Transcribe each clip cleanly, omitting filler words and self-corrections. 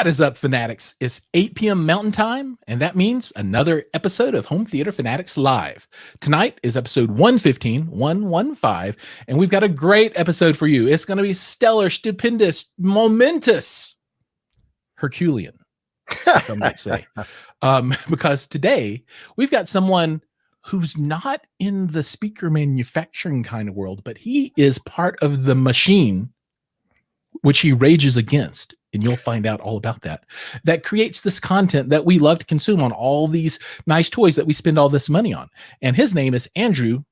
What is up, Fanatics? It's 8 p.m. Mountain Time, and that means another episode of Home Theater Fanatics Live. Tonight is episode 115, and we've got a great episode for you. It's going to be stellar, stupendous, momentous, Herculean, if I might say. Because today we've got someone who's not in the speaker manufacturing kind of world, but he is part of the machine which he rages against. And you'll find out all about that creates this content that we love to consume on all these nice toys that we spend all this money on. And his name is Andrew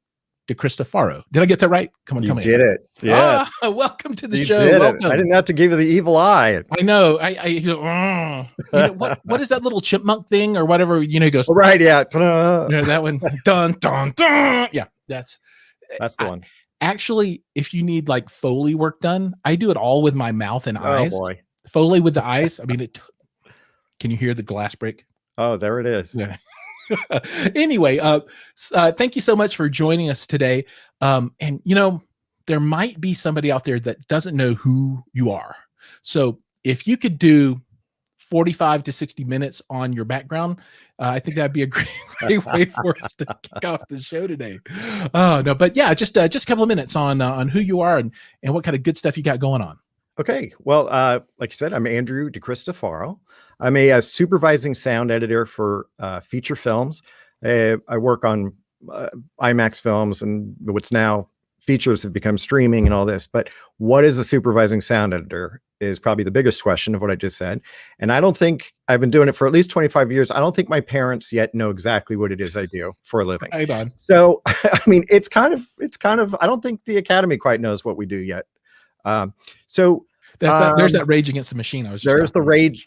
DeCristofaro. Did I get that right? Come on, tell me. You did it. Yes. Welcome to the You show. did Welcome. it. I didn't have to give you the evil eye. I know. You know, what is that little chipmunk thing or whatever? You know, he goes, Right. Yeah. you know, that one. Dun, dun, dun. Yeah, that's the one. Actually, if you need like Foley work done, I do it all with my mouth and eyes. Oh boy. Foley with the eyes. I mean, can you hear the glass break? Oh, there it is. Yeah. Anyway, thank you so much for joining us today. And you know, there might be somebody out there that doesn't know who you are. So if you could do 45 to 60 minutes on your background, I think that'd be a great way for us to kick off the show today. Oh no, but yeah, just a couple of minutes on who you are and what kind of good stuff you got going on. Okay. Well, like you said, I'm Andrew DeCristofaro. I'm a supervising sound editor for feature films. I work on IMAX films, and what's now features have become streaming and all this. But what is a supervising sound editor is probably the biggest question of what I just said. And I don't think I've been doing it for at least 25 years. I don't think my parents yet know exactly what it is I do for a living. Right on. So, I mean, it's kind of, I don't think the Academy quite knows what we do yet. So there's that rage against the machine. There's the rage.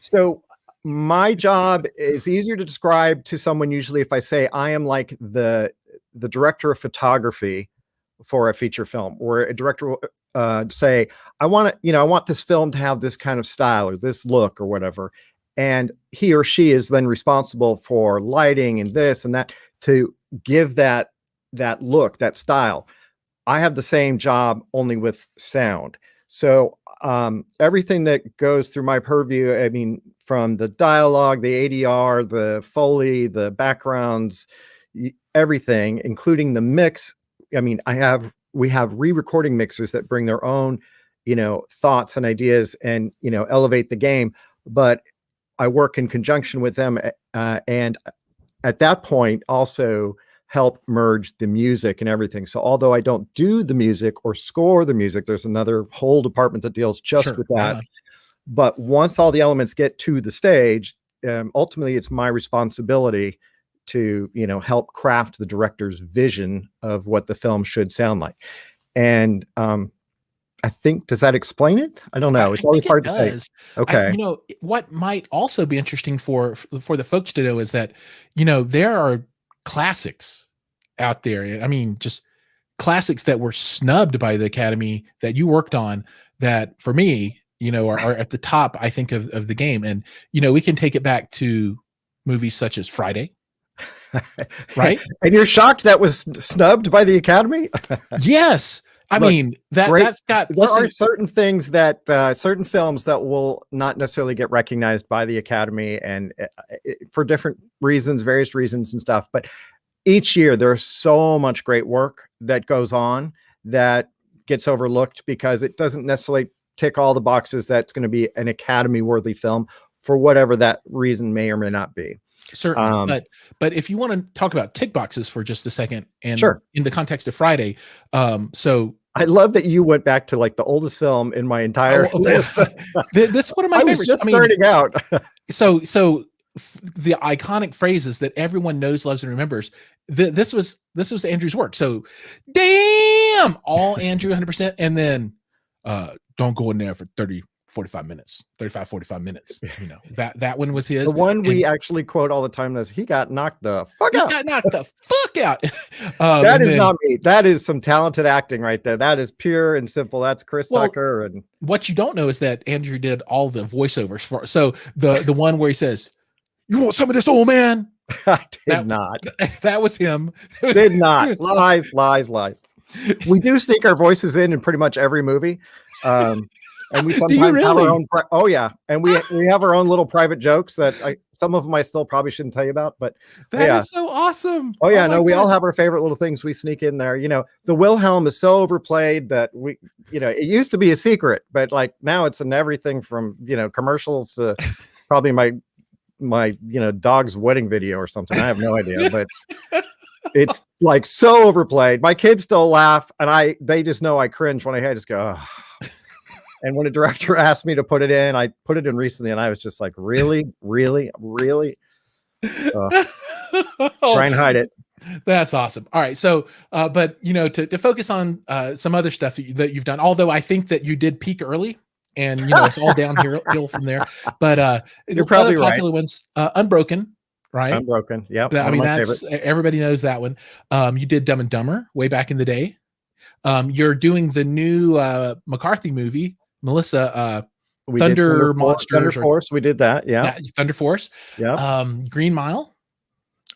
So my job is easier to describe to someone usually if I say I am like the director of photography for a feature film, or a director will say, I want this film to have this kind of style or this look or whatever. And he or she is then responsible for lighting and this and that to give that look, that style. I have the same job only with sound. So everything that goes through my purview, I mean, from the dialogue, the ADR, the Foley, the backgrounds, everything, including the mix. I mean, we have re-recording mixers that bring their own, thoughts and ideas and, elevate the game. But I work in conjunction with them. And at that point also help merge the music and everything. So although I don't do the music or score the music, there's another whole department that deals just with that. Yeah. But once all the elements get to the stage, ultimately it's my responsibility to, help craft the director's vision of what the film should sound like. And I think, does that explain it? I don't know. It's always hard to say. Okay. What might also be interesting for the folks to know is that, there are classics out there. I mean, just classics that were snubbed by the Academy that you worked on that for me, are at the top, I think, of the game. And, we can take it back to movies such as Friday. Right. And you're shocked that was snubbed by the Academy? Yes. I mean, there are certain things that certain films that will not necessarily get recognized by the Academy, and for different reasons, various reasons and stuff. But each year there's so much great work that goes on that gets overlooked because it doesn't necessarily tick all the boxes that's going to be an Academy worthy film for whatever that reason may or may not be. Certainly. But if you want to talk about tick boxes for just a second, and sure, in the context of Friday, so I love that you went back to like the oldest film in my entire list. This is one of my favorites. Was just starting out. So the iconic phrases that everyone knows, loves, and remembers. This was Andrew's work. So, damn, all Andrew, 100%, and then don't go in there for 35, 45 minutes. That one was his. The one we actually quote all the time is, he got knocked the fuck out. He got knocked the fuck out. That is not me. That is some talented acting right there. That is pure and simple. That's Chris Tucker. And what you don't know is that Andrew did all the voiceovers for. So the one where he says, "You want some of this, old man?" I did not. That was him. Did not. Lies. We do sneak our voices in pretty much every movie. And we Do you sometimes have our really? own. Oh yeah, and we have our own little private jokes that some of them I still probably shouldn't tell you about. But That yeah. is so awesome. Oh Oh yeah, my no, we all God. have our favorite little things we sneak in there. The Wilhelm is so overplayed that it used to be a secret, but like now it's in everything from commercials to probably my dog's wedding video or something. I have no idea, but it's like so overplayed. My kids still laugh, and they just know I cringe when I just go. Oh. And when a director asked me to put it in, I put it in recently, and I was just like, really, really, really. Try and hide it. That's awesome. All right. So, but to focus on some other stuff that you've done, although I think that you did peak early and it's all downhill from there. But You're probably other popular ones, Unbroken, right? Unbroken. Yep. I mean, my that's favorites. everybody knows that one. You did Dumb and Dumber way back in the day. You're doing the new McCarthy movie, Melissa, We Thunder did Monsters Thunder or Force. We did that. Yeah. Thunder Force. Yeah. Green Mile.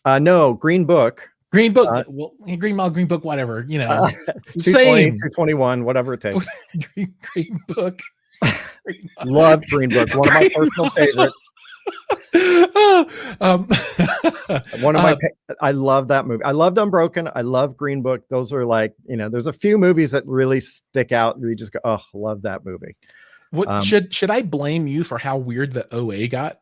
No, Green Book. Green Book. Well, Green Mile, Green Book, whatever. 220, Same. 221, whatever it takes. Green Book. Love Green Book. One of my personal favorites. One of my. I love that movie. I loved Unbroken. I love Green Book. Those are like there's a few movies that really stick out. And we just go, oh, love that movie. What should I blame you for how weird the OA got?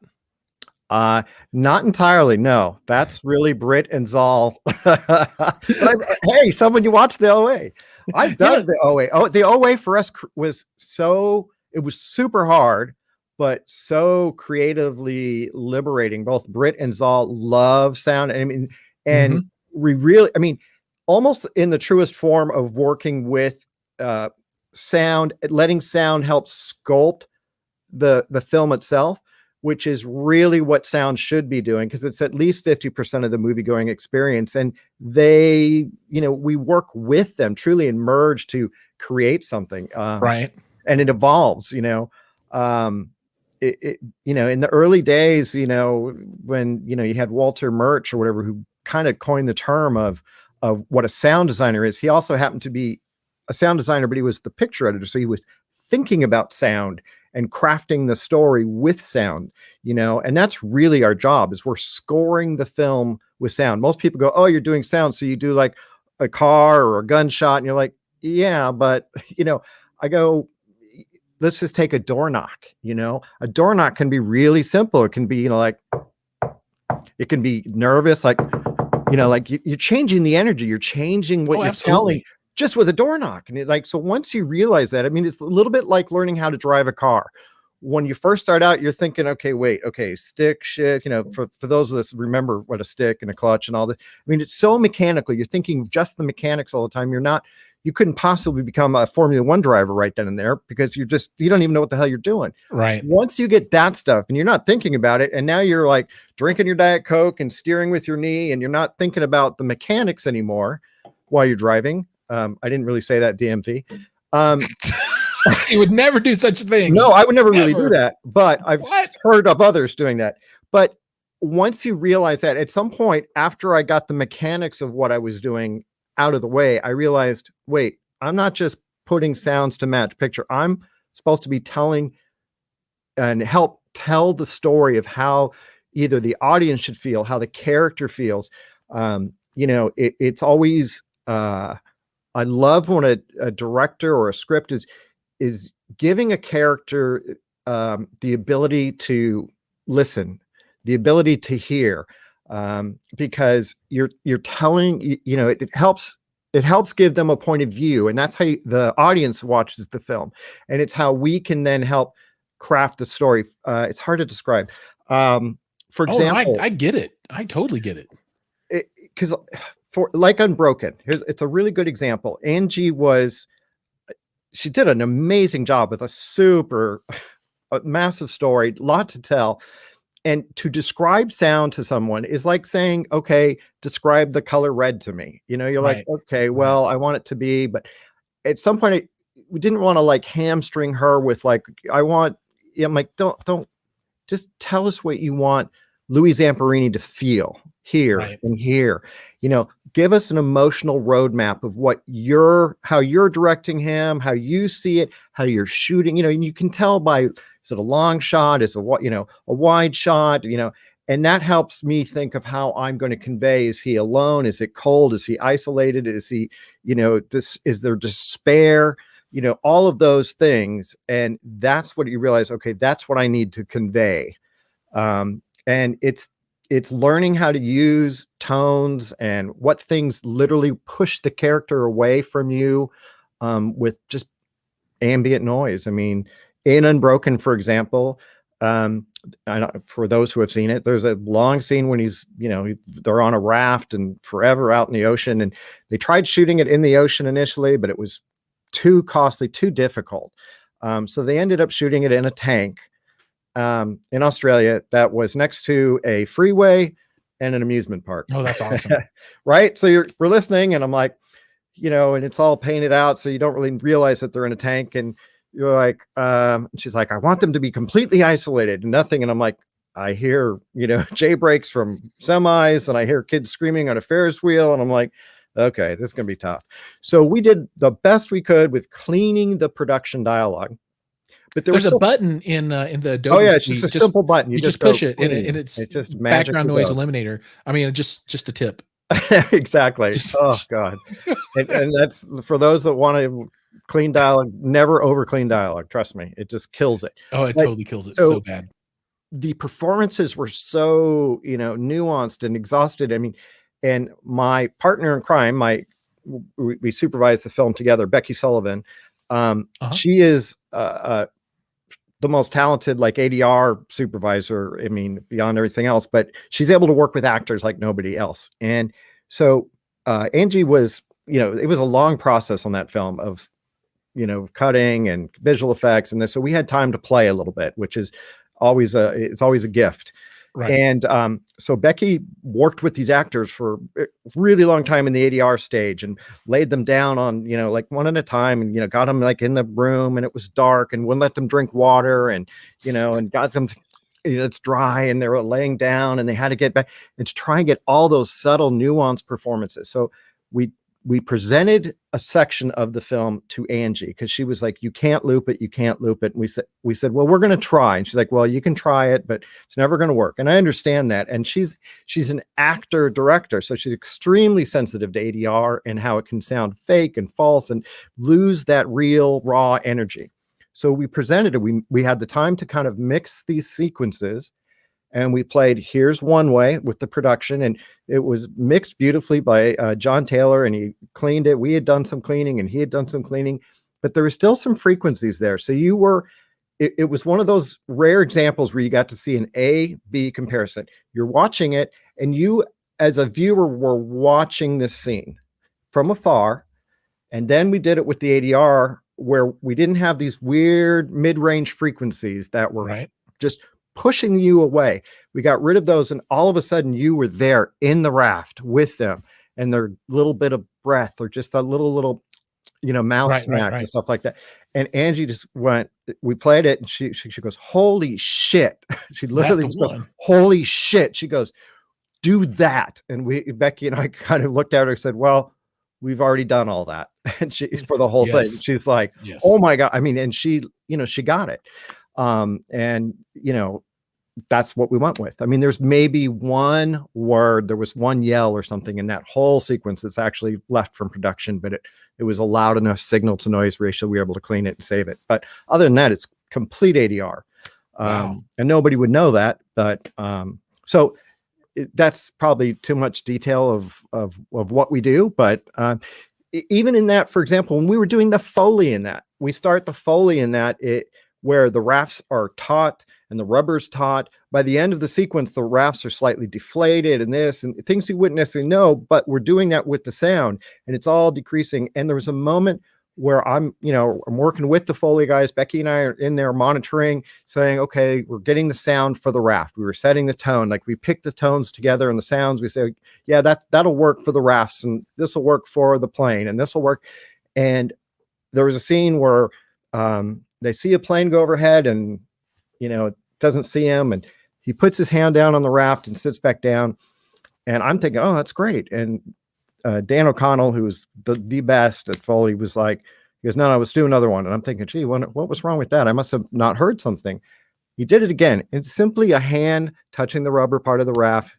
Not entirely. No, that's really Britt and Zal. Hey, someone you watched the OA. I dug the OA. Oh, the OA for us was it was super hard, but so creatively liberating. Both Britt and Zal love sound. And we really, almost in the truest form of working with sound, letting sound help sculpt the film itself, which is really what sound should be doing, because it's at least 50% of the movie going experience. And they, we work with them truly and merge to create something. Right. And it evolves, in the early days, when, you had Walter Murch or whatever, who kind of coined the term of what a sound designer is. He also happened to be a sound designer, but he was the picture editor. So he was thinking about sound and crafting the story with sound, and that's really our job, is we're scoring the film with sound. Most people go, oh, you're doing sound, so you do like a car or a gunshot, and you're like, yeah, but I go, let's just take a door knock. A door knock can be really simple. It can be like, it can be nervous, like like you're changing the energy, you're changing what you're telling just with a door knock. And so once you realize that, it's a little bit like learning how to drive a car. When you first start out, you're thinking, okay, stick, shift, for those of us remember what a stick and a clutch and all that. It's so mechanical. You're thinking just the mechanics all the time. You couldn't possibly become a Formula One driver right then and there, because you don't even know what the hell you're doing. Right. Once you get that stuff and you're not thinking about it, and now you're like drinking your Diet Coke and steering with your knee, and you're not thinking about the mechanics anymore while you're driving. I didn't really say that, DMV. You would never do such a thing. No, I would never really do that, but I've heard of others doing that. But once you realize that, at some point after I got the mechanics of what I was doing out of the way, I realized, wait, I'm not just putting sounds to match picture. I'm supposed to be telling and help tell the story of how either the audience should feel, how the character feels. It's always, I love when a director or a script is giving a character the ability to listen, the ability to hear, because you're telling, it helps give them a point of view, and that's how the audience watches the film, and it's how we can then help craft the story. It's hard to describe. For example, I get it. I totally get it. Because for like Unbroken, it's a really good example. Angie she did an amazing job with a massive story, lot to tell. And to describe sound to someone is like saying, okay, describe the color red to me. You're like, okay, well, I want it to be, but at some point we didn't want to like hamstring her with like, I'm like, don't just tell us what you want Louis Zamperini to feel. here Right. and here. Give us an emotional roadmap of how you're directing him, how you see it, how you're shooting, and you can tell by, is it a long shot? Is it a wide shot? And that helps me think of how I'm going to convey. Is he alone? Is it cold? Is he isolated? Is he, is there despair? All of those things. And that's what you realize, okay, that's what I need to convey. And it's learning how to use tones and what things literally push the character away from you, with just ambient noise. I mean, in Unbroken, for example, for those who have seen it, there's a long scene when they're on a raft and forever out in the ocean, and they tried shooting it in the ocean initially, but it was too costly, too difficult. So they ended up shooting it in a tank, in Australia that was next to a freeway and an amusement park. Oh, that's awesome. Right. So we're listening, and I'm like, and it's all painted out, so you don't really realize that they're in a tank. And you're like, she's like, I want them to be completely isolated, nothing. And I'm like, I hear, J breaks from semis, and I hear kids screaming on a Ferris wheel. And I'm like, okay, this is going to be tough. So we did the best we could with cleaning the production dialogue. But there's a button in the Adobe. Oh yeah, it's just a simple button. You just push it, and it's just background noise eliminator. I mean, just a tip. Exactly. God. And that's for those that want to clean dialogue. Never over clean dialogue. Trust me, it just kills it. Oh, it totally kills it so bad. The performances were so nuanced and exhausted. I mean, and my partner in crime, we supervised the film together, Becky Sullivan. She is the most talented ADR supervisor. I mean, beyond everything else, but she's able to work with actors like nobody else. And so Angie was, it was a long process on that film of, cutting and visual effects and this. So we had time to play a little bit, which is always a gift. Right. And so Becky worked with these actors for a really long time in the ADR stage and laid them down on, one at a time, and, got them in the room, and it was dark, and wouldn't let them drink water, and, and got them, it's dry, and they were laying down, and they had to get back and to try and get all those subtle nuanced performances. So we presented a section of the film to Angie, because she was like, you can't loop it. You can't loop it. And we said, well, we're going to try. And she's like, well, you can try it, but it's never going to work. And I understand that. And she's an actor director. So she's extremely sensitive to ADR and how it can sound fake and false and lose that real raw energy. So we presented it. We had the time to kind of mix these sequences, and we played Here's One Way with the production, and it was mixed beautifully by John Taylor, and he cleaned it. We had done some cleaning, and he had done some cleaning, but there was still some frequencies there. So it was one of those rare examples where you got to see an A-B comparison. You're watching it, and you as a viewer were watching this scene from afar. And then we did it with the ADR, where we didn't have these weird mid-range frequencies that were just pushing you away. We got rid of those, and all of a sudden you were there in the raft with them, and their little bit of breath, or just a little mouth smack and stuff like that. And Angie just we played it, and she goes, holy shit. She literally goes, holy shit. She goes, do that. And Becky and I kind of looked at her and said, well, we've already done all that. And for the whole thing, she's like, oh my God. I mean, and she got it. And that's what we went with. I mean, there's maybe one word, there was one yell or something in that whole sequence that's actually left from production, but it was a loud enough signal to noise ratio. We were able to clean it and save it. But other than that, it's complete ADR. And nobody would know that. But so that's probably too much detail of what we do. But even in that, for example, when we were doing the Foley in that, we start the Foley in that, where the rafts are taut and the rubber's taut. By the end of the sequence, the rafts are slightly deflated and this and things you wouldn't necessarily know, but we're doing that with the sound, and it's all decreasing. And there was a moment where I'm working with the Foley guys. Becky and I are in there monitoring, saying, okay, we're getting the sound for the raft. We were setting the tone. Like, we picked the tones together and the sounds. We say, yeah, that'll work for the rafts, and this will work for the plane, and this will work. And there was a scene where they see a plane go overhead, and it doesn't see him, and he puts his hand down on the raft and sits back down, And I'm thinking, oh, that's great. And Dan O'Connell, who's the best at Foley, was like, he goes, no, let's do another one. And I'm thinking, gee, what was wrong with that? I must have not heard something. He did it again. It's simply a hand touching the rubber part of the raft.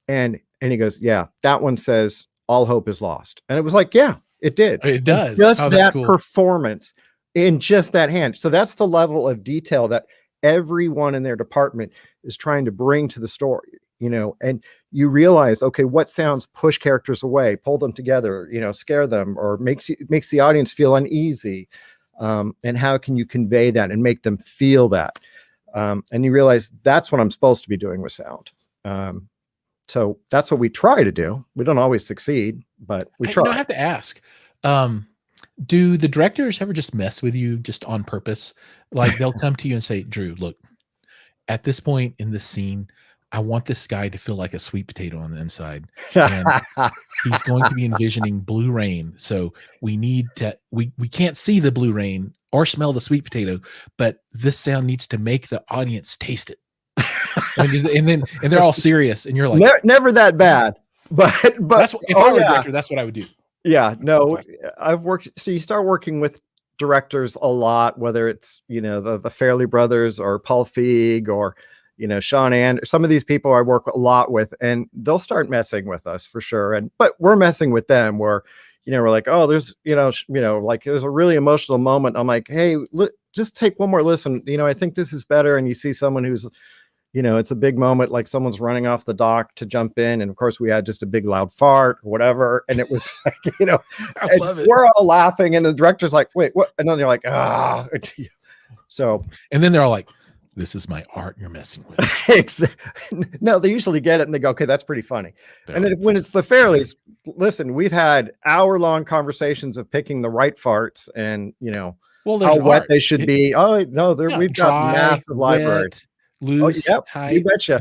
And he goes, yeah, that one says all hope is lost. And it was like, yeah, it did. It does. Just that's that cool. performance in just that hand. So that's the level of detail that everyone in their department is trying to bring to the story, and you realize, okay, what sounds push characters away, pull them together, scare them, or makes the audience feel uneasy. And how can you convey that and make them feel that? And you realize that's what I'm supposed to be doing with sound. So that's what we try to do. We don't always succeed, but we try. I have to ask, do the directors ever just mess with you just on purpose? Like they'll come to you and say, Drew, look, at this point in the scene, I want this guy to feel like a sweet potato on the inside. And he's going to be envisioning blue rain. So we need to, we can't see the blue rain or smell the sweet potato, but this sound needs to make the audience taste it. and they're all serious. And you're like, never that bad, but that's what, if I were a director, that's what I would do. Yeah, no, I've worked. So you start working with directors a lot, whether it's, the Fairley brothers or Paul Feig or, Sean and some of these people I work a lot with, and they'll start messing with us for sure. But we're messing with them where, we're like, oh, there's, like there's a really emotional moment. I'm like, hey, just take one more listen. I think this is better. And you see someone who's, it's a big moment, like someone's running off the dock to jump in. And of course we had just a big loud fart or whatever. And it was like, I love it. We're all laughing. And the director's like, wait, what? And then they're like, ah. So, and then they're all like, this is my art you're messing with. No, they usually get it and they go, okay, that's pretty funny. And then when it's the Fairleys, listen, we've had hour-long conversations of picking the right farts and, how wet they should be. Oh, no, we've got massive libraries. Loose, tight. You betcha.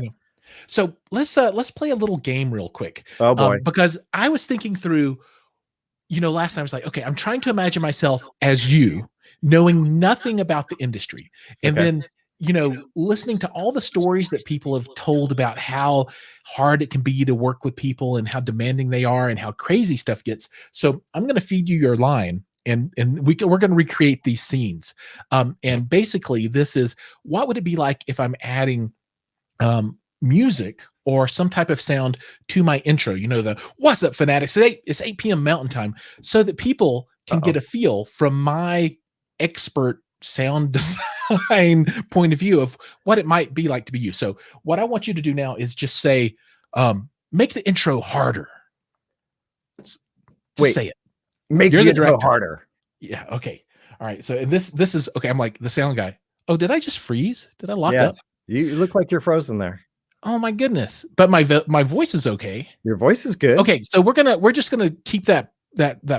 So let's play a little game real quick. Oh boy. Because I was thinking through, last time I was like, okay, I'm trying to imagine myself as you, knowing nothing about the industry. And then, listening to all the stories that people have told about how hard it can be to work with people and how demanding they are and how crazy stuff gets. So I'm going to feed you your line. And we're going to recreate these scenes. And basically this is, what would it be like if I'm adding music or some type of sound to my intro? The what's up, fanatics? It's 8 p.m. Mountain Time, so that people can get a feel from my expert sound design point of view of what it might be like to be you. So what I want you to do now is just say, make the intro harder. Just say it. Make You're the director. intro harder. Yeah. Okay. All right. So this is okay. I'm like the sound guy. Oh, did I just freeze? Did I lock up? You look like you're frozen there. Oh my goodness. But my voice is okay. Your voice is good. Okay. So we're just gonna keep that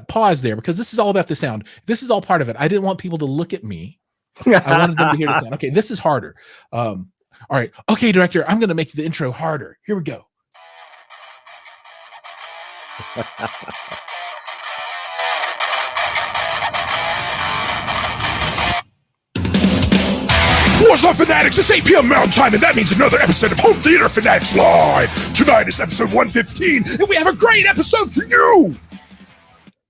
pause there because this is all about the sound. This is all part of it. I didn't want people to look at me. I wanted them to hear the sound. Okay. This is harder. All right. Okay, director. I'm gonna make the intro harder. Here we go. What's up, Fanatics? It's 8 p.m. Mountain Time, and that means another episode of Home Theater Fanatics Live. Tonight is episode 115, and we have a great episode for you.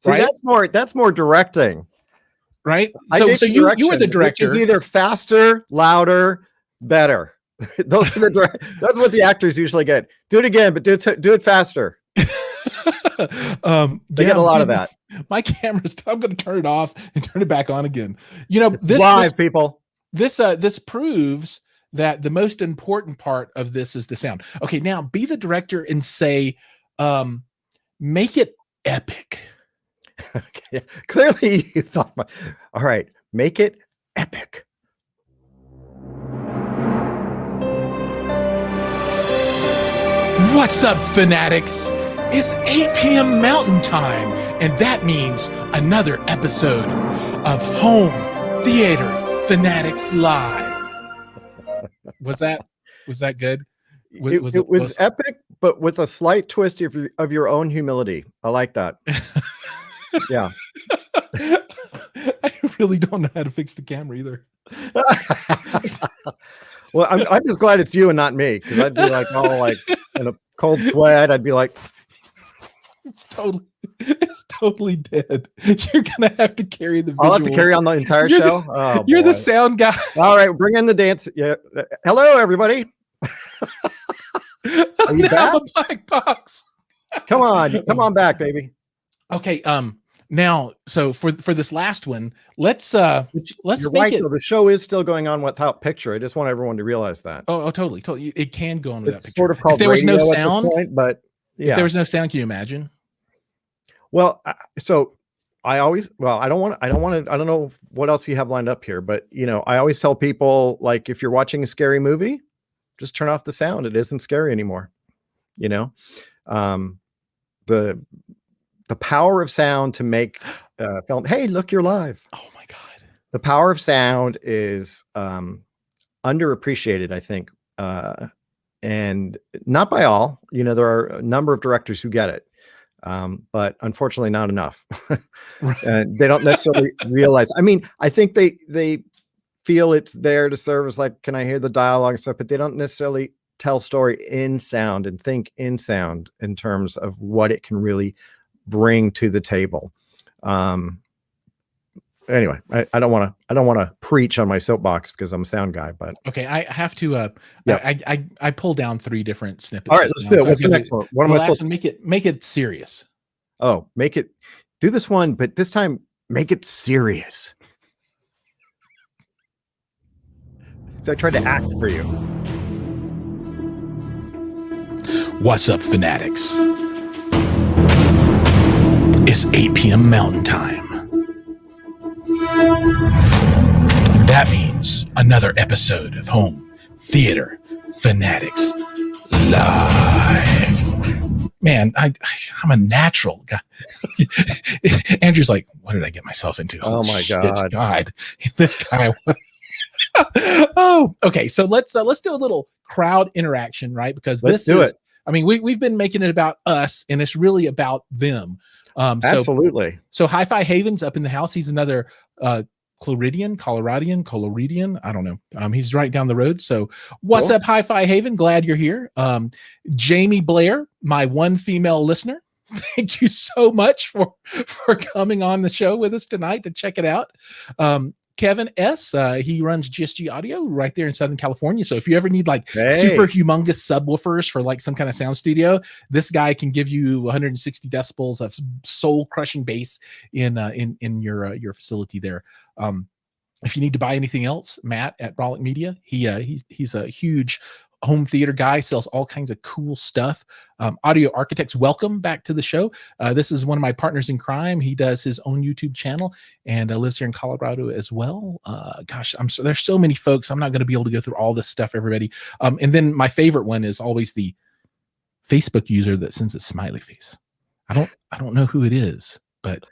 See, right? That's more directing, right? So you were the director. Which is either faster, louder, better. That's what the actors usually get. Do it again, but do it faster. They get a lot of that. My camera's. I'm going to turn it off and turn it back on again. This live, people. This proves that the most important part of this is the sound. Okay, now be the director and say, make it epic. Okay. Clearly you thought, all right, make it epic. What's up, fanatics? It's 8 p.m. Mountain Time, and that means another episode of Home Theater Fanatics Live. Was that good? It was epic, but with a slight twist of your own humility. I like that. Yeah. I really don't know how to fix the camera either. Well, I'm just glad it's you and not me, because I'd be like all like in a cold sweat. I'd be like, It's totally dead. You're gonna have to carry the visuals. I'll have to carry on the entire You're show. You're boy. the sound guy. All right, bring in the dance. Yeah. Hello, everybody. Are you back? A black box. Come on back, baby. Okay. Now, so for this last one, let's You're make right, it. though. The show is still going on without picture. I just want everyone to realize that. Oh, totally. It can go on without It's picture. sort of called if there was no radio at this sound, point, but yeah. if there was no sound, can you imagine? Well, so I don't know what else you have lined up here, but I always tell people, like, if you're watching a scary movie, just turn off the sound. It isn't scary anymore. The power of sound to make film. Hey, look, you're live. Oh my God. The power of sound is underappreciated, I think. And not by all, there are a number of directors who get it. But unfortunately not enough. And they don't necessarily realize. I mean, I think they feel it's there to serve as like, can I hear the dialogue and stuff, but they don't necessarily tell story in sound and think in sound in terms of what it can really bring to the table. Anyway, I don't want to preach on my soapbox because I'm a sound guy, but okay, I have to I pulled down 3 different snippets. All right, let's do it. What's the next one? What am I supposed to make it serious. Oh, do this one, but this time make it serious. So I tried to act for you. What's up, fanatics? It's 8 p.m. Mountain Time. That means another episode of Home Theater Fanatics Live. Man, I'm a natural guy. Andrew's like, what did I get myself into? Oh my God. This guy. Oh, okay. So let's do a little crowd interaction, right? Because I mean, we've been making it about us, and it's really about them. Absolutely. So Hi-Fi Haven's up in the house. He's another Coloradian. I don't know. He's right down the road. So what's up, Hi-Fi Haven? Glad you're here. Jamie Blair, my one female listener. Thank you so much for coming on the show with us tonight to check it out. Kevin S. He runs GSG Audio right there in Southern California. So if you ever need super humongous subwoofers for like some kind of sound studio, this guy can give you 160 decibels of soul crushing bass in your facility there. If you need to buy anything else, Matt at Brolic Media, he's a huge home theater guy, sells all kinds of cool stuff. Audio Architects, welcome back to the show. This is one of my partners in crime. He does his own YouTube channel and lives here in Colorado as well. There's so many folks. I'm not going to be able to go through all this stuff, everybody. And then my favorite one is always the Facebook user that sends a smiley face. I don't know who it is, but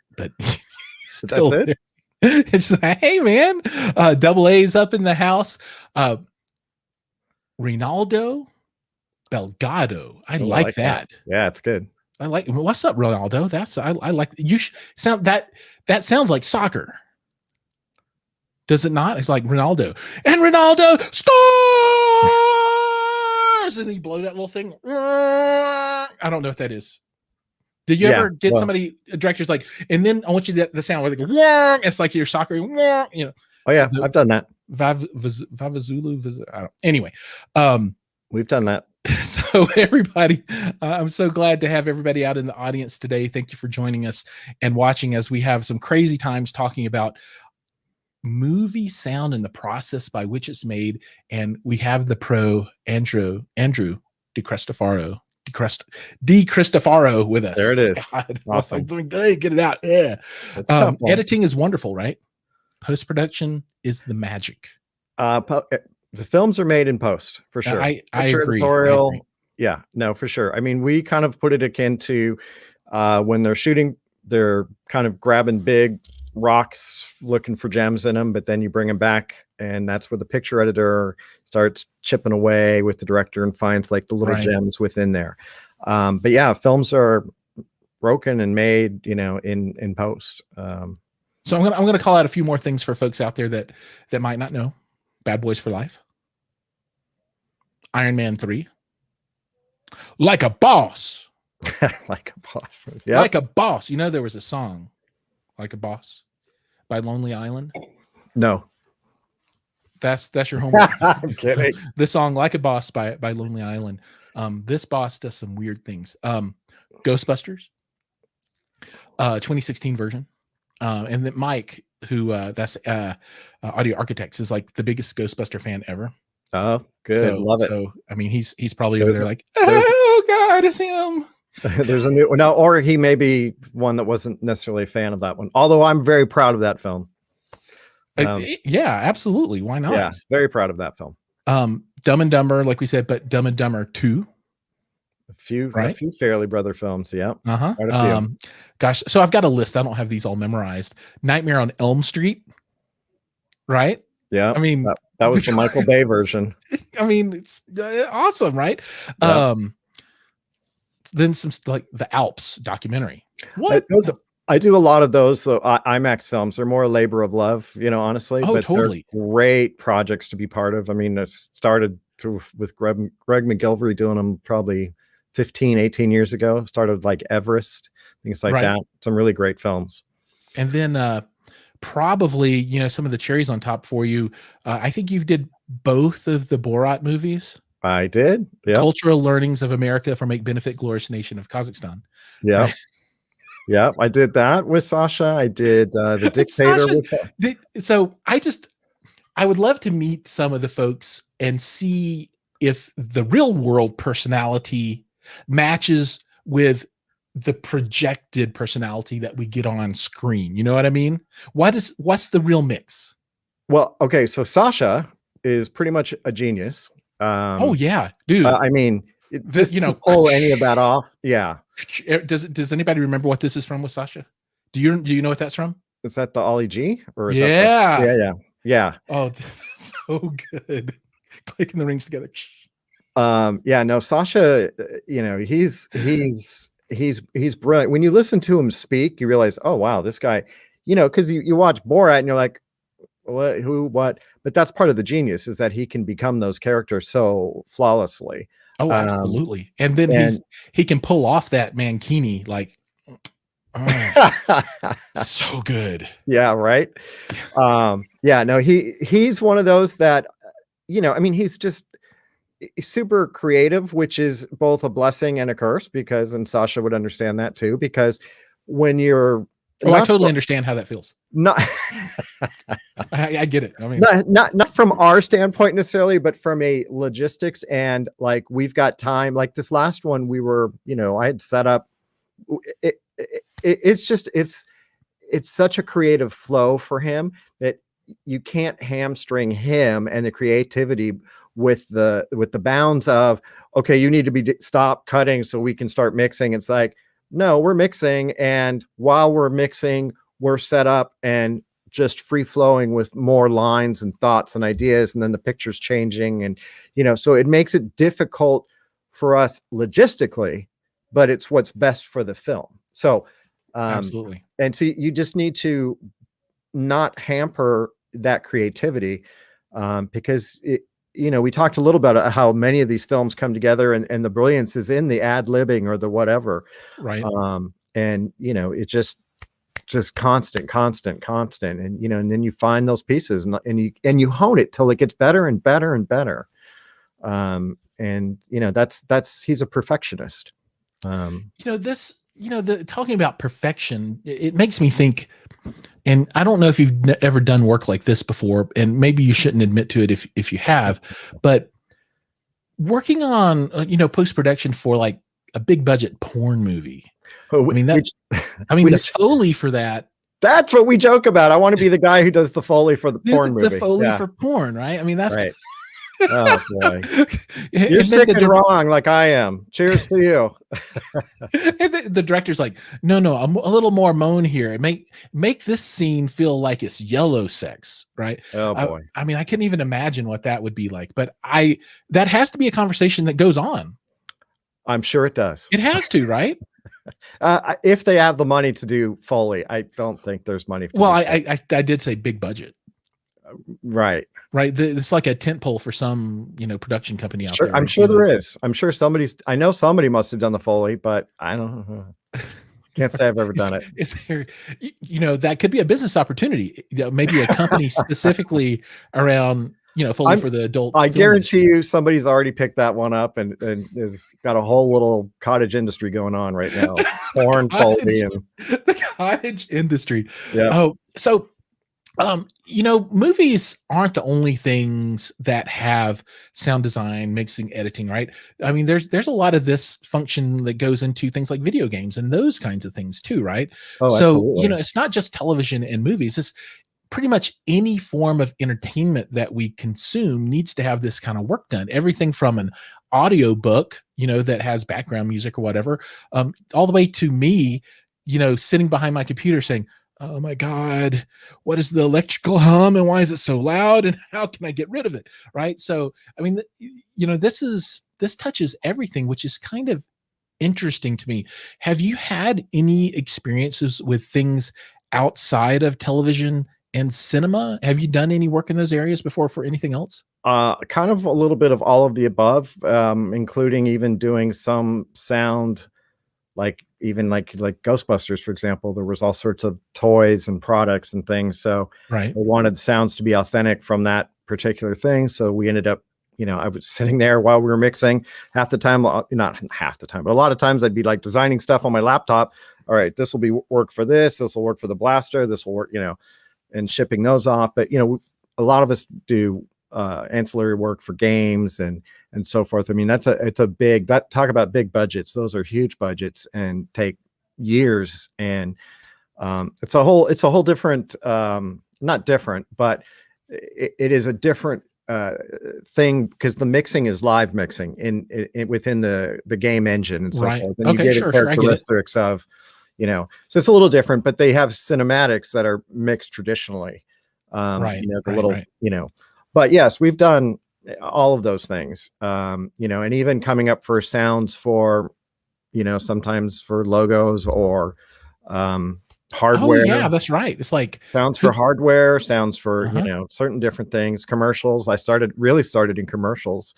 still that's it. It's like, hey man, double A's up in the house. Ronaldo Belgado. I like that. Yeah, it's good. I like. What's up, Ronaldo? I like. You sound that sounds like soccer. Does it not? It's like Ronaldo and Ronaldo scores, and he blow that little thing. I don't know what that is. Did you ever get somebody directors like? And then I want you to the sound where they go. It's like your soccer. Oh yeah, I've done that. Anyway, we've done that. So everybody, I'm so glad to have everybody out in the audience today. Thank you for joining us and watching as we have some crazy times talking about movie sound and the process by which it's made. And we have the pro Andrew DeCristofaro with us. There it is. God, awesome. Get it out. Yeah. Editing is wonderful, right? Post-production is the magic. The films are made in post for sure. I agree. Editorial, yeah, no, for sure. I mean, we kind of put it akin to when they're shooting, they're kind of grabbing big rocks, looking for gems in them, but then you bring them back, and that's where the picture editor starts chipping away with the director and finds like the little gems within there. But yeah, films are broken and made, in post. So I'm gonna call out a few more things for folks out there that might not know. Bad Boys for Life, Iron Man 3, Like a boss. Like a boss. Yeah. Like a boss. You know, there was a song, Like a Boss, by Lonely Island. No. That's your homework. I'm kidding. The song Like a Boss by Lonely Island. This boss does some weird things. Ghostbusters, 2016 version. And then Mike, who that's Audio Architects, is like the biggest Ghostbuster fan ever. Oh, good. Love it. So I mean, he's probably over there like, oh God, it's him. There's a new no, or he may be one that wasn't necessarily a fan of that one. Although I'm very proud of that film. Yeah, absolutely. Why not? Yeah, very proud of that film. Dumb and Dumber, like we said, but Dumb and Dumber 2. A few Fairly Brother films. Yeah. Gosh, so I've got a list. I don't have these all memorized. Nightmare on Elm Street. Right? Yeah. I mean, that was the Michael Bay version. I mean, it's awesome, right? Yeah. Then some like the Alps documentary. What? I do a lot of those, though. IMAX films. They're more a labor of love, honestly. Oh, but totally. They're great projects to be part of. I mean, it started with Greg McGillivray doing them probably 15, 18 years ago. Started like Everest, things like that. Some really great films. And then probably, some of the cherries on top for you. I think you did both of the Borat movies. I did. Yeah. Cultural Learnings of America for Make Benefit Glorious Nation of Kazakhstan. Yeah. Right? Yeah, I did that with Sasha. I did The Dictator. I would love to meet some of the folks and see if the real world personality matches with the projected personality that we get on screen. You know what I mean? What's the real mix? Well, okay, so Sasha is pretty much a genius. Oh yeah, dude. I mean, just to pull any of that off. Yeah. Does anybody remember what this is from with Sasha? Do you know what that's from? Is that the Ollie G? Or is yeah. Oh, so good. Clicking the rings together. Yeah, no, Sasha, he's brilliant. When you listen to him speak, you realize, oh wow, this guy, because you watch Borat and you're like, what? But that's part of the genius, is that he can become those characters so flawlessly. Oh, absolutely. And then he can pull off that mankini like so good. Yeah, right. Yeah, no, he's one of those that, he's just super creative, which is both a blessing and a curse, and Sasha would understand that too, because when you're I totally understand how that feels. Not I get it. I mean, not from our standpoint necessarily, but from a logistics and like, we've got time. Like this last one, we were, I had set up. It's such a creative flow for him that you can't hamstring him and the creativity with the bounds of, okay, you need to stop cutting so we can start mixing. It's like, no, we're mixing, and while we're mixing, we're set up and just free flowing with more lines and thoughts and ideas, and then the picture's changing, and so it makes it difficult for us logistically, but it's what's best for the film. So absolutely. And so you just need to not hamper that creativity, because we talked a little about how many of these films come together, and the brilliance is in the ad-libbing or the whatever. Right. And it's just constant. And, and then you find those pieces and you hone it till it gets better and better and better. And he's a perfectionist. Talking about perfection, it makes me think, and I don't know if you've ever done work like this before, and maybe you shouldn't admit to it if you have, but working on, post-production for like a big budget porn movie. The Foley for that. That's what we joke about. I want to be the guy who does the Foley for the porn movie. The Foley for porn, right? I mean, that's right. Oh boy, you're sick and wrong, like I am. Cheers to you. And the director's like, no, I'm a little more moan here. Make this scene feel like it's yellow sex, right? Oh boy. I mean, I couldn't even imagine what that would be like, but that has to be a conversation that goes on. I'm sure it does. It has to, right? If they have the money to do Foley, I don't think there's money. I did say big budget. Right. right? It's like a tent pole for some, production company out Sure. there. I'm sure there is. I'm sure I know somebody must have done the Foley, but I don't know. Can't say I've ever done it. Is there, that could be a business opportunity, maybe a company specifically around, Foley for the adult I film guarantee industry. you somebody's already picked that one up and has got a whole little cottage industry going on right now. Porn, Foley, and The cottage industry. yeah. Oh, so movies aren't the only things that have sound design, mixing, editing, right? I mean, there's a lot of this function that goes into things like video games and those kinds of things too, right? Oh, So, absolutely. it's not just television and movies. It's pretty much any form of entertainment that we consume needs to have this kind of work done. Everything from an audio book, that has background music or whatever, all the way to me, sitting behind my computer saying, oh my God, what is the electrical hum and why is it so loud and how can I get rid of it? Right. So, I mean, this touches everything, which is kind of interesting to me. Have you had any experiences with things outside of television and cinema? Have you done any work in those areas before for anything else? Kind of a little bit of all of the above, including even doing some sound, like Ghostbusters, for example. There was all sorts of toys and products and things. So Right. we wanted the sounds to be authentic from that particular thing. So we ended up, I was sitting there while we were mixing half the time, not half the time, but a lot of times I'd be like designing stuff on my laptop. All right, this will be work for this. This will work for the blaster. This will work, and shipping those off. But, a lot of us do ancillary work for games and so forth. I mean, it's a big, talk about big budgets. Those are huge budgets and take years. And it's a whole different, not different, but it is a different thing because the mixing is live mixing in within the game engine and so Right. forth. And Okay, you get sure, I get it. characteristics of, so it's a little different, but they have cinematics that are mixed traditionally. Right, The right, little, right. But yes, we've done all of those things, and even coming up for sounds for, sometimes for logos or hardware. Oh yeah, that's right. It's like Sounds for hardware, sounds for, Uh-huh. certain different things, commercials. I really started in commercials,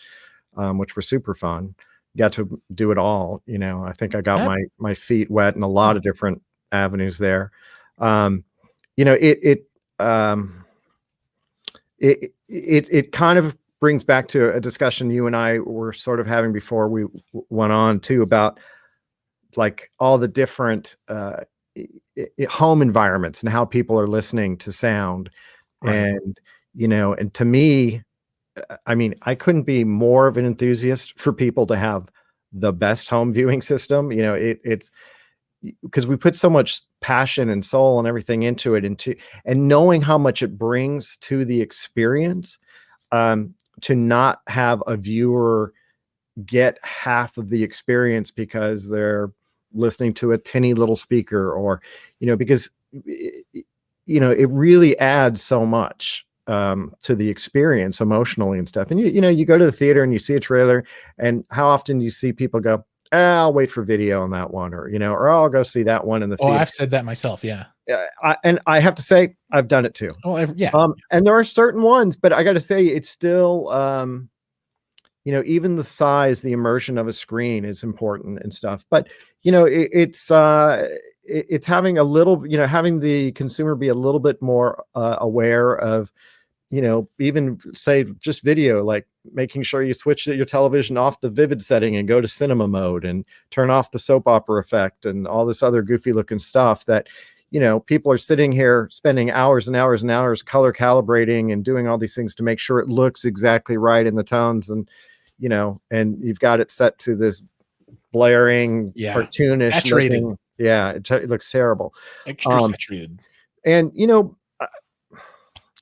which were super fun. Got to do it all. I think I got That- my feet wet in a lot of different avenues there. It kind of brings back to a discussion you and I were sort of having before we went on too, about like all the different home environments and how people are listening to sound. Right. And, and to me, I mean, I couldn't be more of an enthusiast for people to have the best home viewing system. It's because we put so much passion and soul and everything into it, and knowing how much it brings to the experience, to not have a viewer get half of the experience because they're listening to a tinny little speaker, or, because, it really adds so much to the experience emotionally and stuff. And you go to the theater and you see a trailer, and how often do you see people go, I'll wait for video on that one, or I'll go see that one in the theater. I've said that myself. Yeah. And I have to say, I've done it too. Oh, yeah. And there are certain ones, but I got to say, it's still, even the size, the immersion of a screen is important and stuff. But, it's having a little, having the consumer be a little bit more aware of, even say just video, like making sure you switch your television off the vivid setting and go to cinema mode and turn off the soap opera effect and all this other goofy looking stuff that, people are sitting here spending hours and hours and hours color calibrating and doing all these things to make sure it looks exactly right in the tones. And, and you've got it set to this blaring, cartoonish saturated. looking. Yeah. It looks terrible. Extra saturated. And,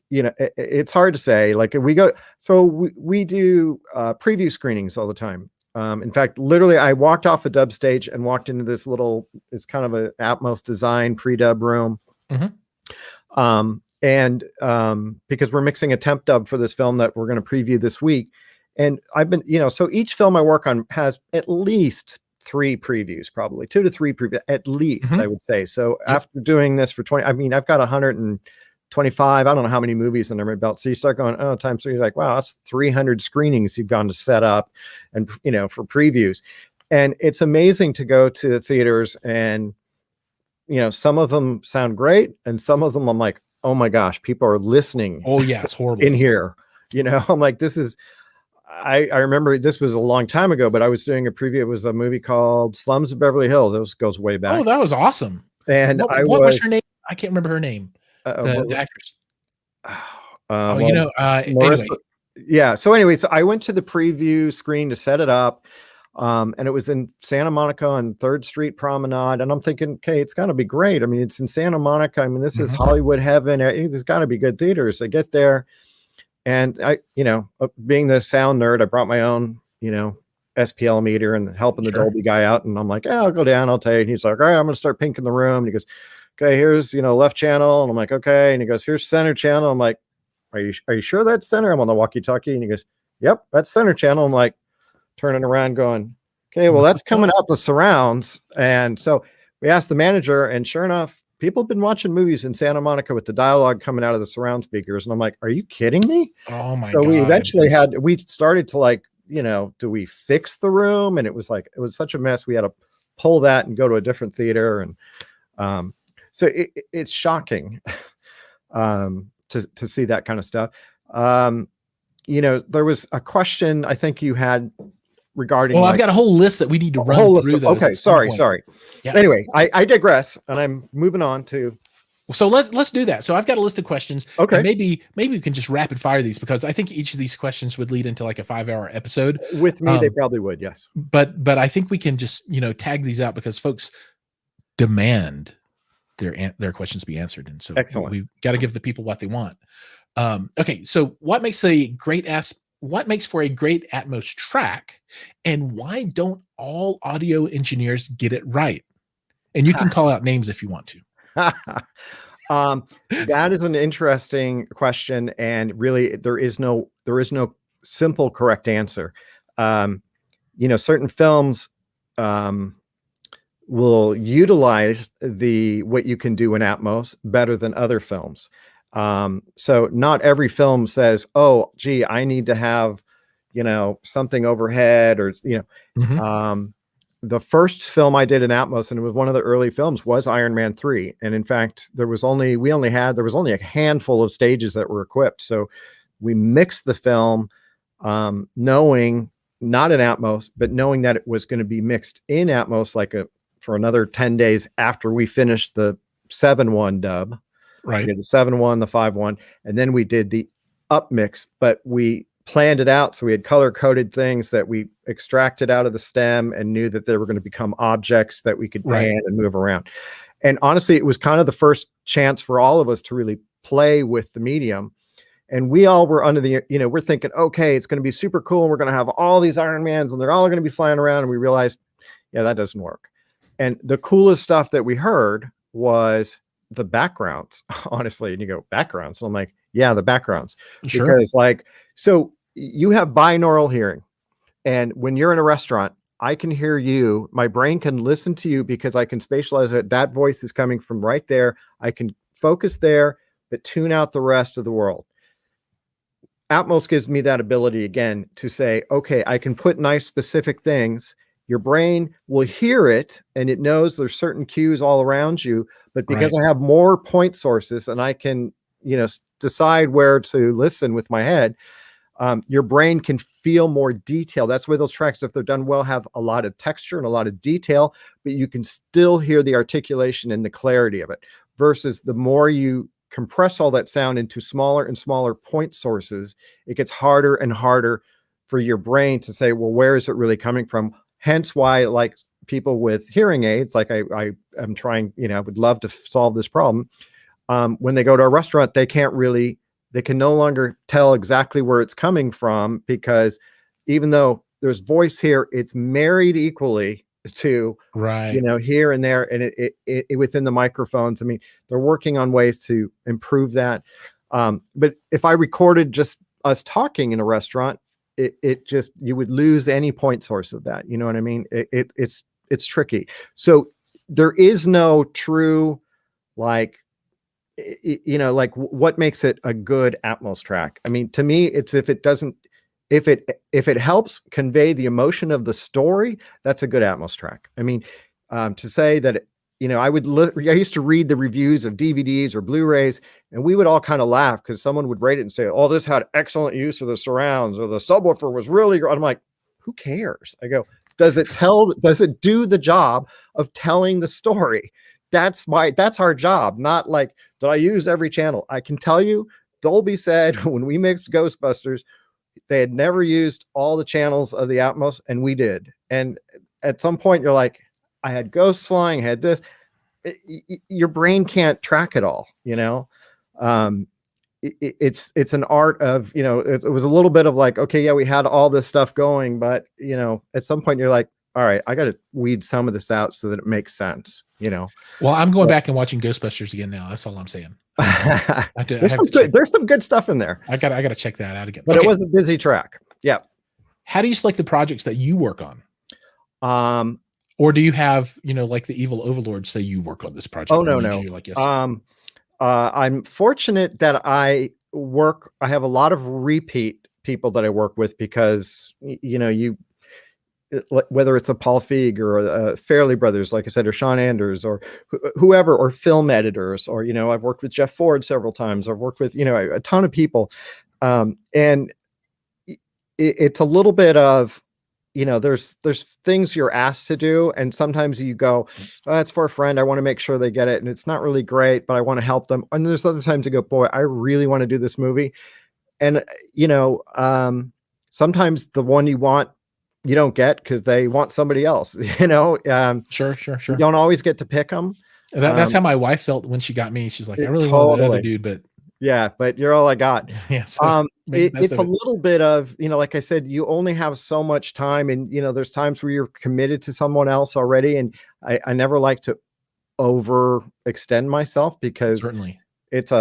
it's hard to say. Like we do preview screenings all the time. In fact, literally, I walked off a dub stage and walked into this little, it's kind of a Atmos design pre-dub room. Mm-hmm. Because we're mixing a temp dub for this film that we're going to preview this week. And I've been, so each film I work on has at least 3 previews, probably 2 to 3 previews, at least, I would say. So after doing this for 20, I mean, I've got 100 and 25, I don't know how many movies under my belt. So you start going, oh, times three, you're like, wow, that's 300 screenings you've gone to set up and, for previews. And it's amazing to go to the theaters and, some of them sound great. And some of them I'm like, oh my gosh, people are listening. Oh yeah, it's horrible in here. I'm like, this is, I remember this was a long time ago, but I was doing a preview. It was a movie called Slums of Beverly Hills. It goes way back. Oh, that was awesome. And what was her name? I can't remember her name. The actress. Marissa, anyway. Yeah. So I went to the preview screen to set it up. And it was in Santa Monica on 3rd Street Promenade. And I'm thinking, okay, it's got to be great. I mean, it's in Santa Monica. I mean, this is Hollywood heaven. There's got to be good theaters. I get there. And I, being the sound nerd, I brought my own, SPL meter and helping the Dolby guy out. And I'm like, yeah, I'll go down. I'll tell you. And he's like, all right, I'm going to start pinking the room. And he goes, okay, here's, left channel. And I'm like, okay. And he goes, here's center channel. I'm like, are you sure that's center? I'm on the walkie-talkie. And he goes, yep, that's center channel. I'm like, turning around going, okay, well, that's coming out the surrounds. And so we asked the manager, and sure enough, people have been watching movies in Santa Monica with the dialogue coming out of the surround speakers. And I'm like, are you kidding me? Oh my God. So we eventually we started to like, do we fix the room? And it was such a mess. We had to pull that and go to a different theater. And so it's shocking to see that kind of stuff. There was a question I think you had regarding. Well, I've got a whole list that we need to run through those. Okay, sorry. Yeah. Anyway, I digress, and I'm moving on to. So let's do that. So I've got a list of questions. Okay. Maybe we can just rapid fire these, because I think each of these questions would lead into like a 5-hour episode. With me, they probably would, yes. But I think we can just tag these out because folks demand their questions be answered, and so excellent. We've got to give the people what they want. Okay, so what makes for a great Atmos track, and why don't all audio engineers get it right? And you can call out names if you want to. That is an interesting question, and really there is no simple correct answer. Certain films will utilize what you can do in Atmos better than other films. So not every film says, oh, gee, I need to have, something overhead or, the first film I did in Atmos, and it was one of the early films, was Iron Man 3. And in fact, there was only a handful of stages that were equipped. So we mixed the film, knowing not in Atmos, but knowing that it was going to be mixed in Atmos for another 10 days after we finished the 7.1 dub. Right. We did the 7.1, the 5.1, and then we did the up mix, but we planned it out. So we had color coded things that we extracted out of the stem and knew that they were going to become objects that we could pan and move around. And honestly, it was kind of the first chance for all of us to really play with the medium. And we all were under the, we're thinking, okay, it's going to be super cool. And we're going to have all these Iron Mans and they're all going to be flying around. And we realized, yeah, that doesn't work. And the coolest stuff that we heard was the backgrounds, honestly. And you go, backgrounds? And I'm like, yeah, the backgrounds. Sure. Because so you have binaural hearing. And when you're in a restaurant, I can hear you. My brain can listen to you because I can spatialize it. That voice is coming from right there. I can focus there, but tune out the rest of the world. Atmos gives me that ability again to say, okay, I can put nice specific things. Your brain will hear it and it knows there's certain cues all around you, but because I have more point sources and I can, decide where to listen with my head, your brain can feel more detail. That's why those tracks, if they're done well, have a lot of texture and a lot of detail, but you can still hear the articulation and the clarity of it, versus the more you compress all that sound into smaller and smaller point sources, it gets harder and harder for your brain to say, well, where is it really coming from? Hence why, like people with hearing aids, like I am trying, I would love to solve this problem. When they go to a restaurant, they can no longer tell exactly where it's coming from, because even though there's voice here, it's married equally to, here and there, and it within the microphones. I mean, they're working on ways to improve that. But if I recorded just us talking in a restaurant, you would lose any point source of that. You know what I mean? It's tricky. So there is no true, like what makes it a good Atmos track? I mean, to me, it's if it helps convey the emotion of the story, that's a good Atmos track. I mean, to say that, I used to read the reviews of DVDs or Blu-rays, and we would all kind of laugh because someone would rate it and say, "Oh, this had excellent use of the surrounds," or "The subwoofer was really good." I'm like, who cares? I go, does it do the job of telling the story? That's our job, not like, did I use every channel? I can tell you, Dolby said when we mixed Ghostbusters, they had never used all the channels of the Atmos, and we did. And at some point, you're like, I had ghosts flying, I had this. Your brain can't track it all, it's an art of, it was a little bit of like, okay, yeah, we had all this stuff going, but at some point you're like, all right, I got to weed some of this out so that it makes sense, Well, I'm going back and watching Ghostbusters again now. That's all I'm saying. There's some good stuff in there. I gotta check that out again. But it was a busy track. Yeah. How do you select the projects that you work on? Or do you have, like the evil overlords say you work on this project? Oh, no. You're like, yes. I'm fortunate that I have a lot of repeat people that I work with because, whether it's a Paul Feig or Fairley Brothers, like I said, or Sean Anders or whoever, or film editors, or, I've worked with Jeff Ford several times. I've worked with, a ton of people. And it's a little bit of, there's things you're asked to do. And sometimes you go, oh, it's for a friend. I want to make sure they get it. And it's not really great, but I want to help them. And there's other times you go, boy, I really want to do this movie. And, sometimes the one you want, you don't get because they want somebody else, Sure. You don't always get to pick them. That's how my wife felt when she got me. She's like, I really want another dude, but yeah, but you're all I got. Yeah. So it's a little bit of, like I said, you only have so much time, and, there's times where you're committed to someone else already. And I never like to overextend myself because certainly it's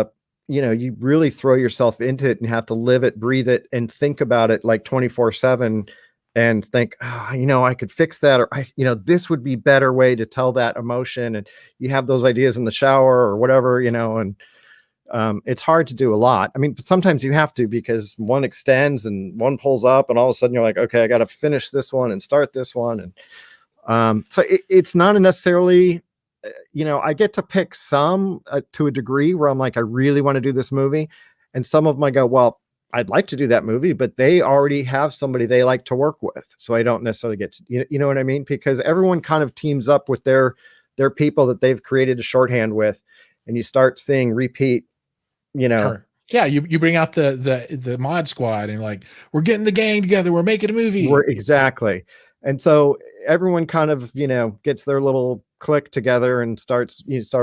you really throw yourself into it and have to live it, breathe it, and think about it like 24/7 and think, I could fix that, or this would be better way to tell that emotion. And you have those ideas in the shower or whatever, and it's hard to do a lot. I mean, but sometimes you have to, because one extends and one pulls up, and all of a sudden you're like, okay, I got to finish this one and start this one. And so it's not necessarily, I get to pick some to a degree where I'm like, I really want to do this movie. And some of them I go, well, I'd like to do that movie, but they already have somebody they like to work with. So I don't necessarily get to, you know what I mean? Because everyone kind of teams up with their people that they've created a shorthand with, and you start seeing repeat, Sure. Yeah, you bring out the mod squad and like, we're getting the gang together, we're making a movie. Exactly. And so everyone kind of, gets their little click together and start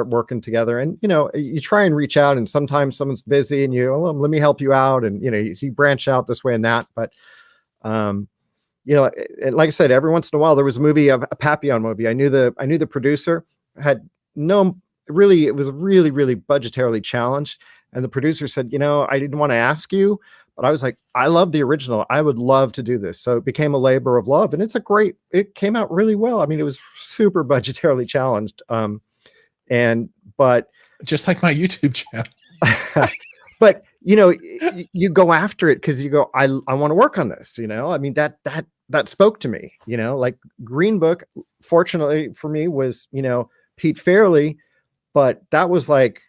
working together. And, you try and reach out, and sometimes someone's busy and let me help you out. And, you branch out this way and that. But, like I said, every once in a while, there was a Papillon movie. I knew the producer had it was really, really budgetarily challenged. And the producer said, I didn't want to ask you, but I was like, I love the original. I would love to do this. So it became a labor of love, and it came out really well. I mean, it was super budgetarily challenged. But just like my YouTube channel, but you go after it because you go, I want to work on this. I mean, that spoke to me, like Green Book, fortunately for me, was, Pete Fairley, but that was like,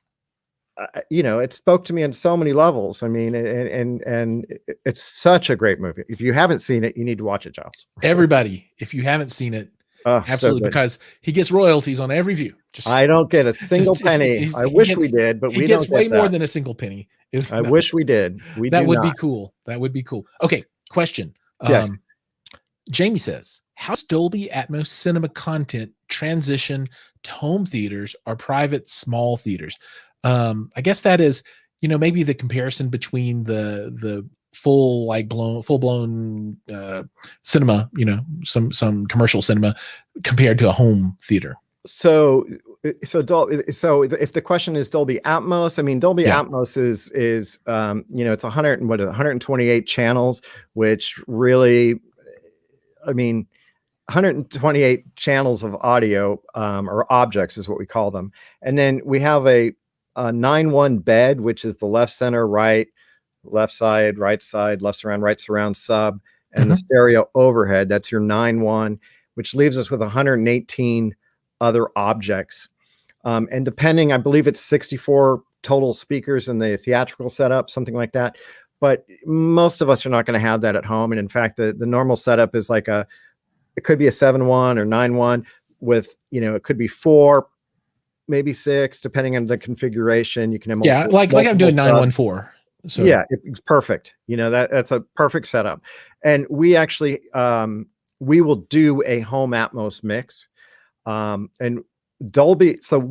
it spoke to me on so many levels. I mean, and it's such a great movie. If you haven't seen it, you need to watch it, Giles. Everybody, if you haven't seen it, absolutely, so because he gets royalties on every view. I don't get a single penny. I wish we did, but we don't get way more than a single penny. I wish we did. That would be cool. That would be cool. Okay, question. Yes. Jamie says, how does Dolby Atmos cinema content transition to home theaters or private small theaters? I guess that is, maybe the comparison between the full blown cinema, some commercial cinema compared to a home theater. So if the question is Dolby Atmos, I mean, Dolby Atmos is it's 128 channels, which really, I mean, 128 channels of audio, or objects is what we call them. And then we have a a 9-1 bed, which is the left, center, right, left side, left surround sub, and the stereo overhead. That's your 9-1, which leaves us with 118 other objects. And depending, I believe it's 64 total speakers in the theatrical setup, something like that. But most of us are not going to have that at home. And in fact, the normal setup is like it could be a 7-1 or 9-1 with, it could be 4, maybe 6, depending on the configuration. You can have like I'm doing 914. So yeah, it's perfect. That's a perfect setup. And we actually, we will do a home Atmos mix. And Dolby, so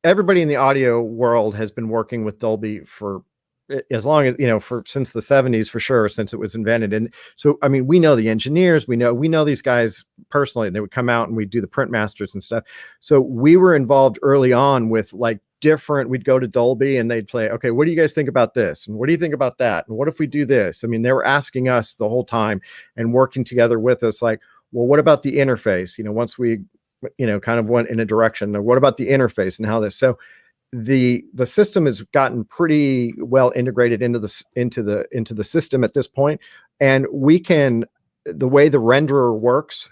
everybody in the audio world has been working with Dolby for as long as, since the 70s, for sure, since it was invented. And so, I mean, we know the engineers, we know these guys personally, and they would come out and we'd do the print masters and stuff. So we were involved early on with we'd go to Dolby and they'd play, okay, what do you guys think about this? And what do you think about that? And what if we do this? I mean, they were asking us the whole time and working together with us, like, well, what about the interface? Once we, kind of went in a direction, what about the interface and how this, so the system has gotten pretty well integrated into the system at this point. And we can, the way the renderer works,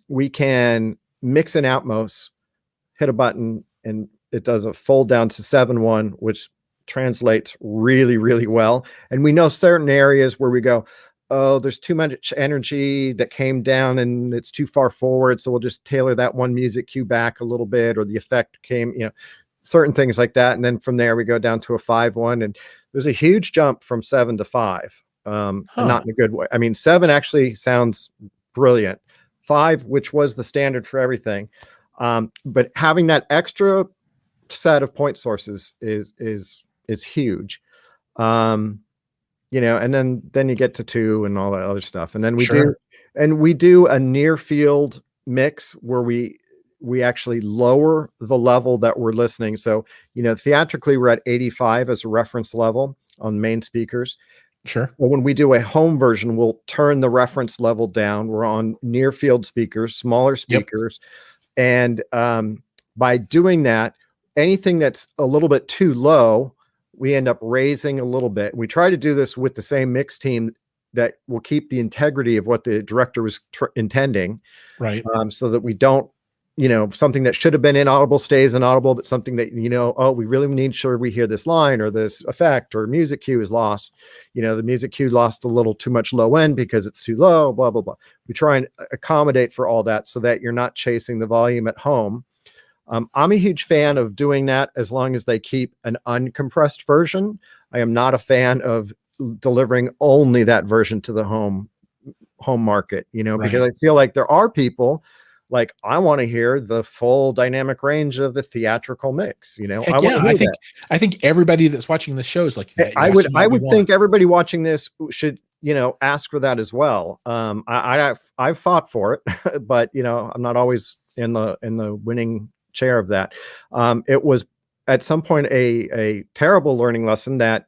we can mix in Atmos, hit a button, and it does a fold down to 7-1, which translates really, really well. And we know certain areas where we go, oh, there's too much energy that came down and it's too far forward. So we'll just tailor that one music cue back a little bit, or the effect came, certain things like that. And then from there we go down to a 5-1, and there's a huge jump from 7 to 5, and not in a good way. I mean, 7 actually sounds brilliant. 5, which was the standard for everything. But having that extra set of point sources is huge. And then you get to 2 and all that other stuff. And then we do a near field mix where we actually lower the level that we're listening. So, theatrically we're at 85 as a reference level on main speakers. Sure. But when we do a home version, we'll turn the reference level down. We're on near field speakers, smaller speakers. Yep. And by doing that, anything that's a little bit too low, we end up raising a little bit. We try to do this with the same mix team that will keep the integrity of what the director was intending. Right. So that we don't, something that should have been inaudible stays inaudible, but something that, oh, we really need sure we hear this line or this effect or music cue is lost. The music cue lost a little too much low end because it's too low, blah, blah, blah. We try and accommodate for all that so that you're not chasing the volume at home. I'm a huge fan of doing that as long as they keep an uncompressed version. I am not a fan of delivering only that version to the home market, because I feel like there are people like, I want to hear the full dynamic range of the theatrical mix. I think everybody that's watching this show is like that. I would think everybody watching this should, ask for that as well. I've fought for it, but I'm not always in the winning chair of that. It was at some point a terrible learning lesson that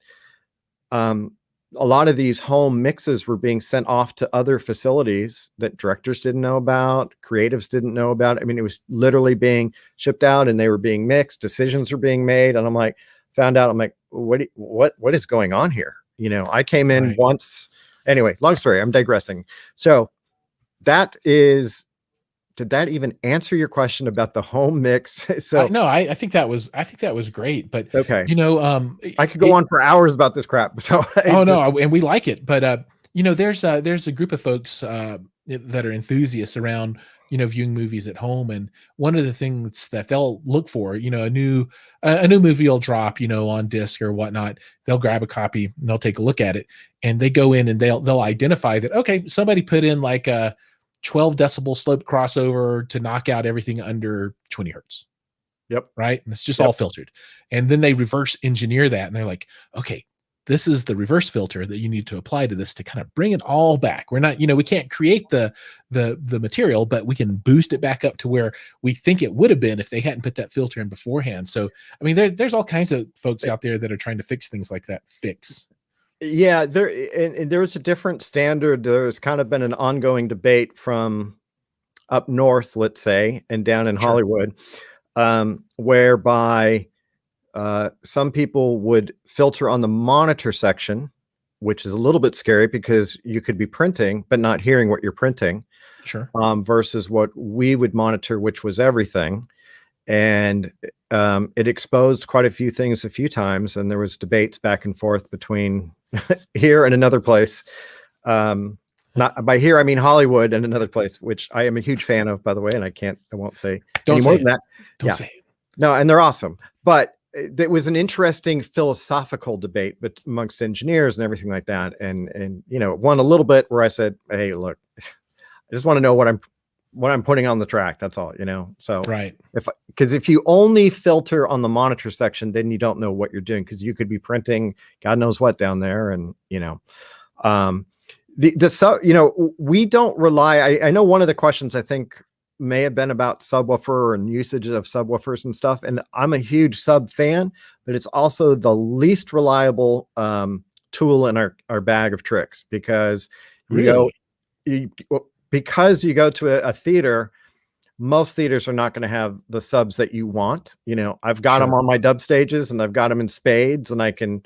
a lot of these home mixes were being sent off to other facilities that directors didn't know about, creatives didn't know about. I mean, it was literally being shipped out and they were being mixed, decisions were being made. And I'm like, what is going on here? I came in once. Anyway, long story, I'm digressing. So did that even answer your question about the home mix? So no, I think that was great, but okay. I could go on for hours about this crap. So and we like it, but there's a group of folks that are enthusiasts around viewing movies at home, and one of the things that they'll look for, a new movie will drop, on disc or whatnot. They'll grab a copy and they'll take a look at it, and they go in and they'll identify that, okay, somebody put in like a 12 decibel slope crossover to knock out everything under 20 hertz. Yep. Right. And it's just all filtered. And then they reverse engineer that. And they're like, okay, this is the reverse filter that you need to apply to this to kind of bring it all back. We're not, we can't create the material, but we can boost it back up to where we think it would have been if they hadn't put that filter in beforehand. So, I mean, there's all kinds of folks out there that are trying to fix things like that. Yeah, there was a different standard. There's kind of been an ongoing debate from up north, let's say, and down in Hollywood, whereby some people would filter on the monitor section, which is a little bit scary because you could be printing but not hearing what you're printing. Sure. Versus what we would monitor, which was everything. And it exposed quite a few things a few times, and there was debates back and forth between here and another place. Not by here, I mean Hollywood and another place, which I am a huge fan of, by the way, and I won't say any more than that. Don't say it. No, and they're awesome. But it was an interesting philosophical debate amongst engineers and everything like that. And one a little bit where I said, hey, look, I just want to know what I'm putting on the track. That's all, So right. Because if you only filter on the monitor section, then you don't know what you're doing, because you could be printing God knows what down there. And, we don't rely. I know one of the questions I think may have been about subwoofer and usage of subwoofers and stuff. And I'm a huge sub fan, but it's also the least reliable tool in our bag of tricks, because because you go to a theater, most theaters are not going to have the subs that you want. I've got them on my dub stages, and I've got them in spades, and I can,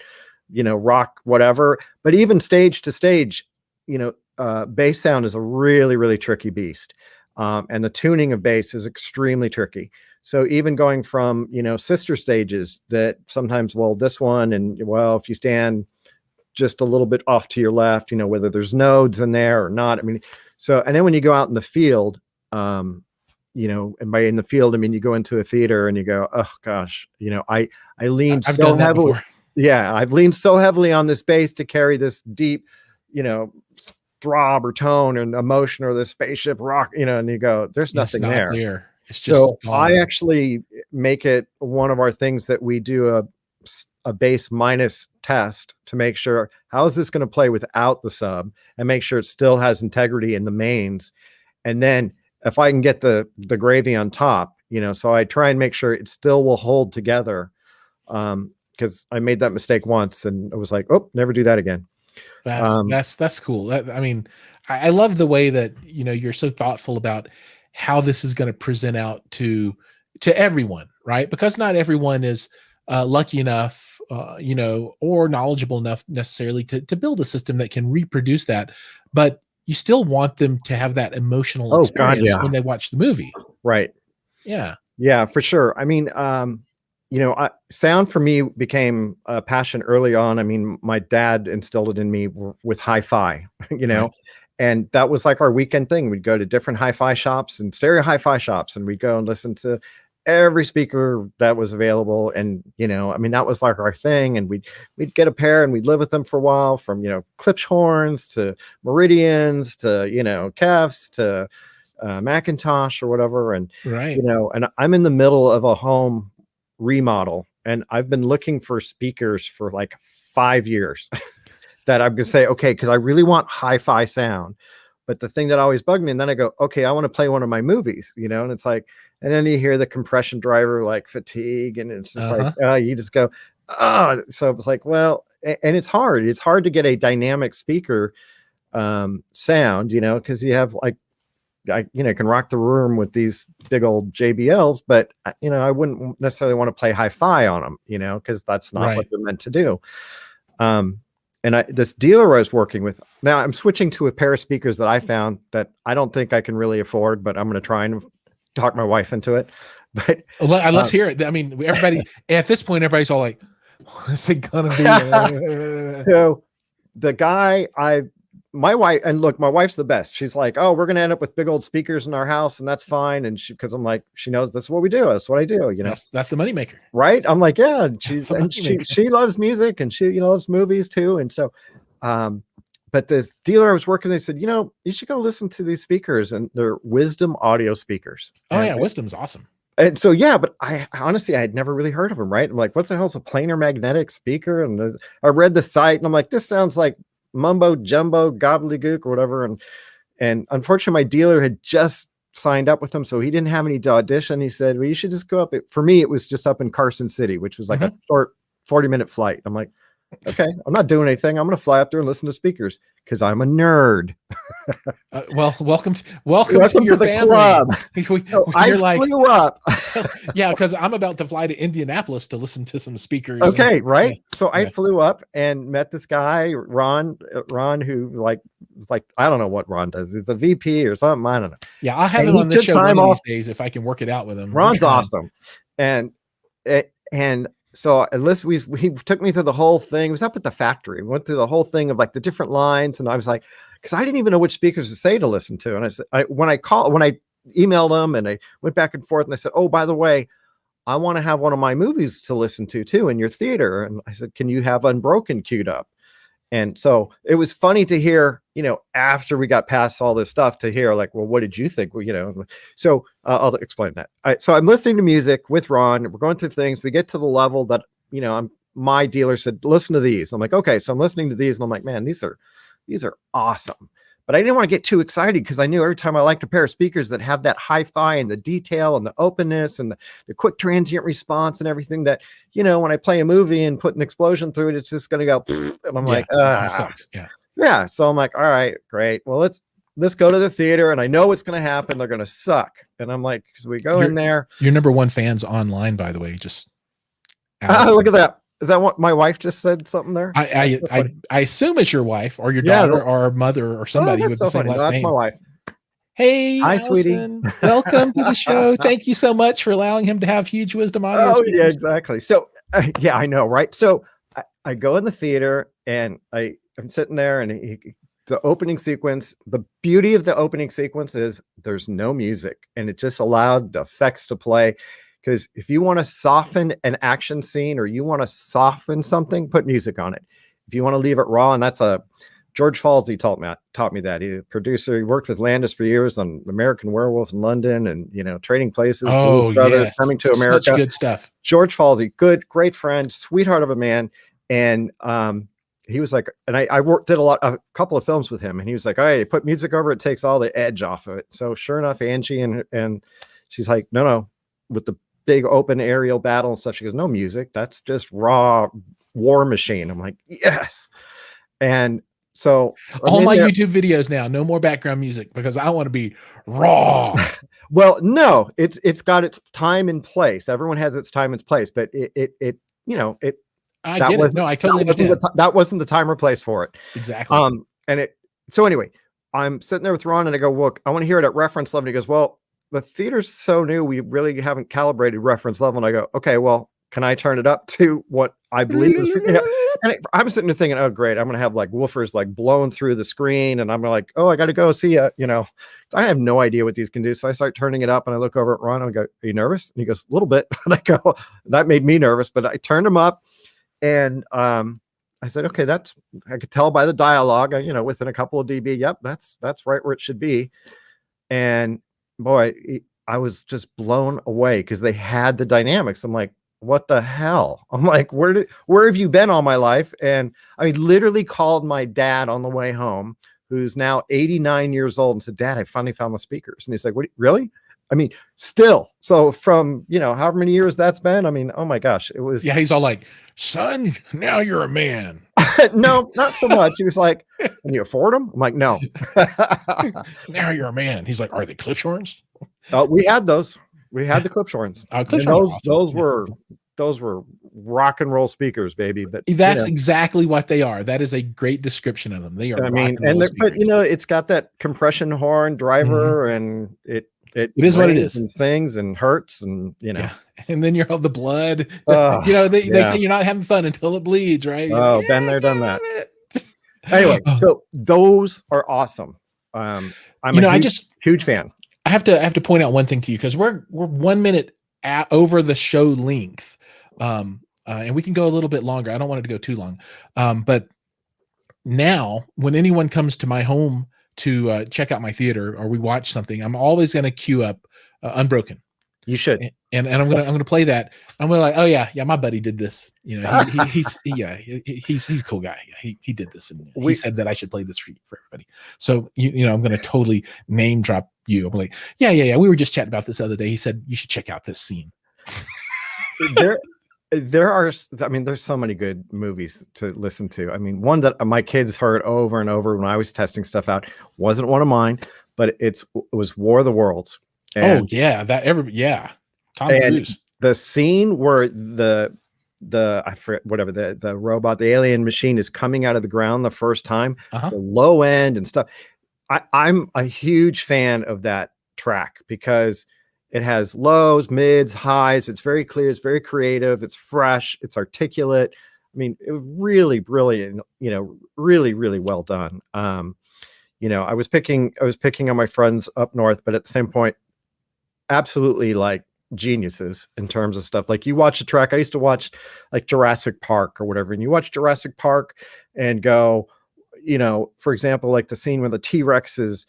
rock whatever. But even stage to stage, bass sound is a really, really tricky beast. And the tuning of bass is extremely tricky. So even going from, sister stages that sometimes, this one, and if you stand just a little bit off to your left, whether there's nodes in there or not. I mean, and then when you go out in the field, and by in the field, I mean, you go into a theater and you go, oh gosh, I leaned so heavily. Yeah. I've leaned so heavily on this bass to carry this deep, throb or tone and emotion, or this spaceship rock, and you go, there's nothing there. It's just so gone. I actually make it one of our things that we do a bass minus test to make sure, how is this going to play without the sub, and make sure it still has integrity in the mains. And then if I can get the gravy on top, so I try and make sure it still will hold together. Because I made that mistake once and I was like, oh, never do that again. That's cool. I mean, I love the way that, you're so thoughtful about how this is going to present out to everyone, right? Because not everyone is lucky enough, or knowledgeable enough necessarily to build a system that can reproduce that, but you still want them to have that emotional experience when they watch the movie. Right. Yeah. Yeah, for sure. I mean, sound for me became a passion early on. I mean, my dad instilled it in me with hi-fi, Right. and that was like our weekend thing. We'd go to different hi-fi shops and stereo hi-fi shops, and we'd go and listen to every speaker that was available. And, I mean, that was like our thing. And we'd get a pair and we'd live with them for a while, from, Klipsch horns to Meridians to, Kefs to Macintosh or whatever. And, Right. and I'm in the middle of a home remodel, and I've been looking for speakers for like 5 years that I'm going to say, okay, because I really want hi-fi sound. But the thing that always bugged me, and then I go, okay, I want to play one of my movies, and it's like, and then you hear the compression driver like fatigue, and it's just like, you just go, so it's like, well, and it's hard to get a dynamic speaker sound, because you have like, can rock the room with these big old JBLs, but I wouldn't necessarily want to play hi-fi on them, because that's not what they're meant to do. And this dealer I was working with, now I'm switching to a pair of speakers that I found that I don't think I can really afford, but I'm going to try and talk my wife into it. But let's hear it. I mean, everybody at this point, everybody's all like, what is it going to be? So the guy my wife, and look, my wife's the best. She's like, oh, we're going to end up with big old speakers in our house, and that's fine. And because I'm like, she knows this is what we do. That's what I do. That's the moneymaker, right? I'm like, yeah. She loves music, and she loves movies too. And so, but this dealer I was working, they said, you should go listen to these speakers, and they're Wisdom audio speakers. Wisdom's awesome. And so, yeah, but I honestly, I had never really heard of them. Right? I'm like, what the hell's a planar magnetic speaker? And I read the site, and I'm like, this sounds like mumbo jumbo gobbledygook or whatever. And unfortunately my dealer had just signed up with them, so he didn't have any to audition. He said, well, you should just go up. For me, it was just up in Carson City, which was like a short 40-minute flight. I'm like, Okay, I'm not doing anything. I'm going to fly up there and listen to speakers because I'm a nerd. Well, welcome to Welcome your to the family. club. So I You're like, flew up. yeah, because I'm about to fly to Indianapolis to listen to some speakers. Okay, and, right. yeah, So I yeah. flew up and met this guy, Ron, who was like, I don't know what Ron does. He's the VP or something. I don't know. Yeah, I'll have And him he on this took show time one of off. these days if I can work it out with him. We're Ron's trying. awesome. And so at least he took me through the whole thing. It was up at the factory. We went through the whole thing of like the different lines. And I was like, because I didn't even know which speakers to say to listen to. And I said, when I emailed him and I went back and forth and I said, oh, by the way, I want to have one of my movies to listen to too in your theater. And I said, can you have Unbroken queued up? And so it was funny to hear, after we got past all this stuff, to hear like, well, what did you think? Well, so I'll explain that. So I'm listening to music with Ron. We're going through things. We get to the level that, my dealer said, listen to these. I'm like, okay. So I'm listening to these and I'm like, man, these are awesome. But I didn't want to get too excited because I knew every time I liked a pair of speakers that have that hi-fi and the detail and the openness and the quick transient response and everything that, when I play a movie and put an explosion through it, it's just going to go, and I'm like, it sucks. Yeah. So I'm like, all right, great. Well, let's go to the theater and I know what's going to happen. They're going to suck. And I'm like, because we go in there. Your number one fans online, by the way, just look at that. Is that what my wife just said something there? I assume it's your wife or your daughter or mother or somebody with the same last name. That's my wife. Hey, hi, Allison. sweetie. Welcome to the show. Thank you so much for allowing him to have huge wisdom audio. Oh, yeah, exactly. So, yeah, I know, right? So I go in the theater and I'm sitting there and the opening sequence, the beauty of the opening sequence is there's no music and it just allowed the effects to play. Because if you want to soften an action scene or you want to soften something, put music on it. If you want to leave it raw, and that's George Falsey taught me that. He's a producer. He worked with Landis for years on American Werewolf in London and Trading Places. Oh, Brothers, yes. Coming to America. Such good stuff. George Falsey, great friend, sweetheart of a man. And he was like, and I did a couple of films with him, and he was like, all right, put music over it, takes all the edge off of it. So sure enough, Angie and she's like, no, with the big open aerial battle and stuff, she goes, no music, that's just raw war machine. I'm like, yes. And so all my YouTube videos now, no more background music because I want to be raw. Well, no, it's got its time and place. Everyone has its time and place, but I get it. No, I totally understand. That wasn't the time or place for it. Exactly. So anyway, I'm sitting there with Ron and I go, look, I want to hear it at reference level. He goes, well, the theater's so new, we really haven't calibrated reference level. And I go, okay, well, can I turn it up to what I believe is? And I'm sitting there thinking, oh, great, I'm going to have like woofers like blowing through the screen. And I'm like, oh, I got to go see I have no idea what these can do. So I start turning it up and I look over at Ron and I go, are you nervous? And he goes, a little bit. And I go, that made me nervous, but I turned him up and I said, okay, I could tell by the dialogue, within a couple of dB. Yep, that's right where it should be. And boy, I was just blown away because they had the dynamics. I'm like, what the hell? I'm like, where have you been all my life? And I literally called my dad on the way home, who's now 89 years old, and said, Dad, I finally found the speakers. And he's like, what, really? Still. So from, however many years that's been, oh my gosh, it was. Yeah. He's all like, son, now you're a man. No, not so much. He was like, can you afford them? I'm like, no. Now you're a man. He's like, are they Klipschorns? We had those. We had the Klipschorns. Those were rock and roll speakers, baby. But that's exactly what they are. That is a great description of them. They are. But it's got that compression horn driver, and it is what it is, and sings and hurts, and Yeah. And then you're all the blood. They say you're not having fun until it bleeds, right? Oh, been there, done that. Anyway, so those are awesome. I'm a huge fan. I have to point out one thing to you because we're 1 minute over the show length, and we can go a little bit longer. I don't want it to go too long, but now when anyone comes to my home to check out my theater or we watch something, I'm always going to queue up Unbroken. You should, and I'm gonna play that. I'm gonna like, oh yeah, my buddy did this. He's a cool guy. Yeah, he did this, and he said that I should play this for everybody. So I'm gonna totally name drop you. I'm like, yeah. We were just chatting about this the other day. He said you should check out this scene. I mean, there's so many good movies to listen to. I mean, one that my kids heard over and over when I was testing stuff out wasn't one of mine, but it was War of the Worlds. Oh yeah, Tom and Cruise. the scene where I forget whatever the robot, the alien machine is coming out of the ground the first time, the low end and stuff. I'm a huge fan of that track because it has lows, mids, highs. It's very clear. It's very creative. It's fresh. It's articulate. I mean, it was really brilliant. Really, really well done. I was picking on my friends up north, but at the same point, absolutely like geniuses in terms of stuff. Like you watch a track. I used to watch like Jurassic Park or whatever, and you watch Jurassic Park and go, for example, like the scene where the T-Rex is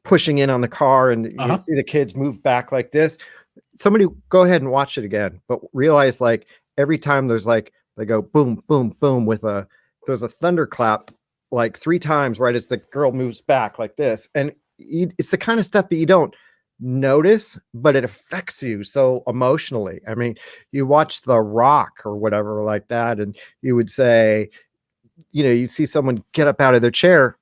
pushing in on the car and you see the kids move back like this. Somebody go ahead and watch it again, but realize like every time there's like, they go boom, boom, boom there's a thunderclap like 3 times right as the girl moves back like this. And it's the kind of stuff that you don't notice, but it affects you so emotionally. I mean, you watch The Rock or whatever like that, and you would say, you see someone get up out of their chair,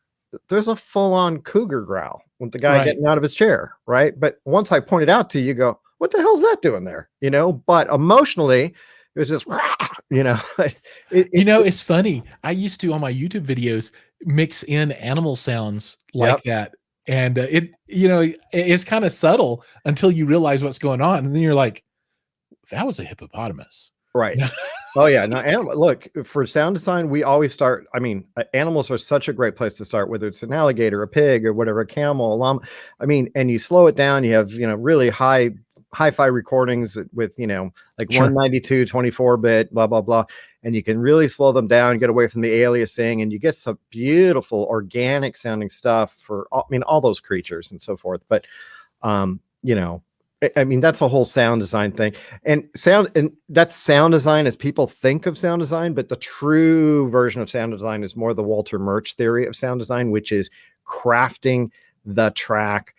there's a full-on cougar growl with the guy getting out of his chair, right? But once I pointed out to you, go, what the hell's that doing there? But emotionally, it was just, it's funny. I used to on my YouTube videos mix in animal sounds like that. And it's kind of subtle until you realize what's going on. And then you're like, that was a hippopotamus. Right. Oh yeah. Now, look, for sound design, we always start. I mean, animals are such a great place to start, whether it's an alligator, a pig, or whatever, a camel, a llama. I mean, and you slow it down. You have, really hi-fi recordings with, like 192, 24-bit, blah, blah, blah. And you can really slow them down, get away from the aliasing, and you get some beautiful organic sounding stuff for, all those creatures and so forth. But, I mean, that's a whole sound design thing, and that's sound design as people think of sound design. But the true version of sound design is more the Walter Murch theory of sound design, which is crafting the track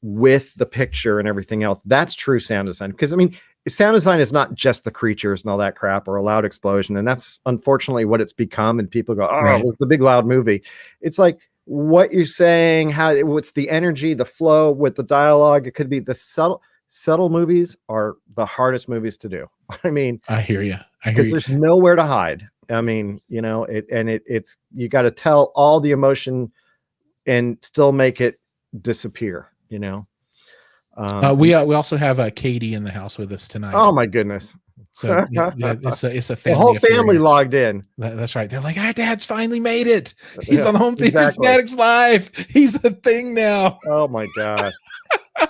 with the picture and everything else. That's true sound design. Because I mean, sound design is not just the creatures and all that crap or a loud explosion. And that's unfortunately what it's become. And people go, oh, it was the big loud movie. It's like what you're saying, what's the energy, the flow with the dialogue. It could be the subtle movies are the hardest movies to do. I mean, I hear you. Because there's nowhere to hide. I mean, it's you got to tell all the emotion and still make it disappear. We also have Katie in the house with us tonight. Oh my goodness! So it's a family. The whole family logged in. That's right. They're like, our dad's finally made it. He's on Home Theater Fanatics Live. He's a thing now. Oh my gosh.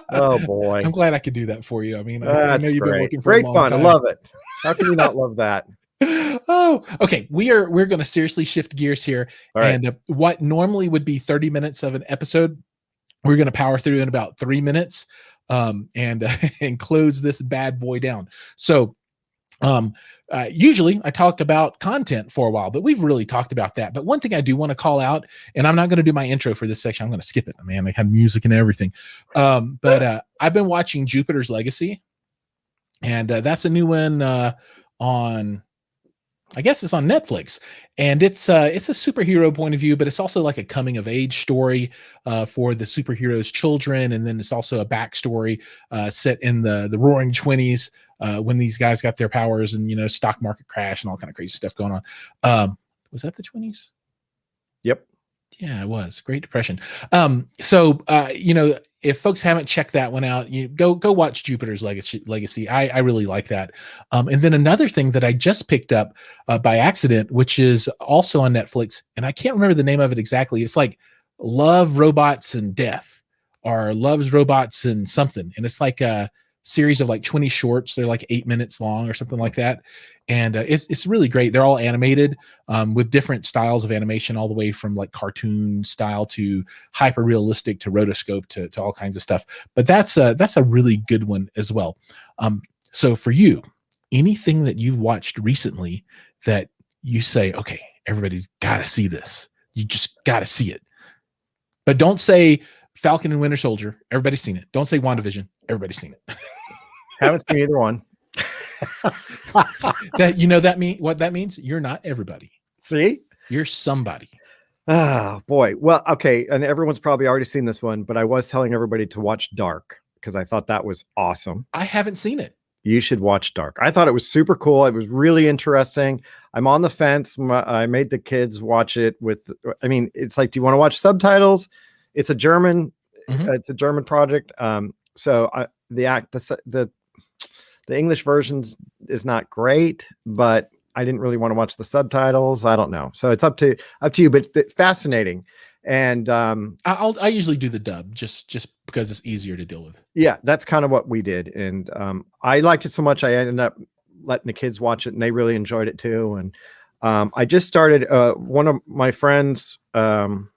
Oh boy. I'm glad I could do that for you. I mean, I know you've been looking for great a long fun. time. I love it. How can you not love that? Oh, okay. We're going to seriously shift gears here. All right. And what normally would be 30 minutes of an episode, we're going to power through in about 3 minutes and close this bad boy down. So usually I talk about content for a while, but we've really talked about that. But one thing I do want to call out, and I'm not going to do my intro for this section. I'm going to skip it, man. They have music and everything. But I've been watching Jupiter's Legacy, and that's a new one on, I guess it's on Netflix, and it's a superhero point of view, but it's also like a coming of age story for the superhero's children. And then it's also a backstory set in the roaring 20s when these guys got their powers and, stock market crash and all kind of crazy stuff going on. Was that the 20s? Yep. Yeah, it was Great Depression. So if folks haven't checked that one out, you go watch Jupiter's Legacy. I really like that. And then another thing that I just picked up by accident, which is also on Netflix, and I can't remember the name of it exactly. It's like Love, Robots, and Death, or Loves, Robots, and something. And it's like a series of like 20 shorts. They're like 8 minutes long or something like that. And it's really great. They're all animated with different styles of animation, all the way from like cartoon style to hyper realistic to rotoscope to all kinds of stuff. But that's a really good one as well. So for you, anything that you've watched recently that you say, okay, everybody's got to see this. You just got to see it. But don't say Falcon and Winter Soldier. Everybody's seen it. Don't say WandaVision. Everybody's seen it. Haven't seen either one. That what that means? You're not everybody. See? You're somebody. Oh boy. Well, okay. And everyone's probably already seen this one, but I was telling everybody to watch Dark because I thought that was awesome. I haven't seen it. You should watch Dark. I thought it was super cool. It was really interesting. I'm on the fence. I made the kids watch it it's like, do you want to watch subtitles? It's a German, it's a German project. The English version is not great, but I didn't really want to watch the subtitles. I don't know. So it's up to you, but fascinating. And I usually do the dub just because it's easier to deal with. Yeah, that's kind of what we did. And I liked it so much I ended up letting the kids watch it, and they really enjoyed it too. And I just started one of my friends, well,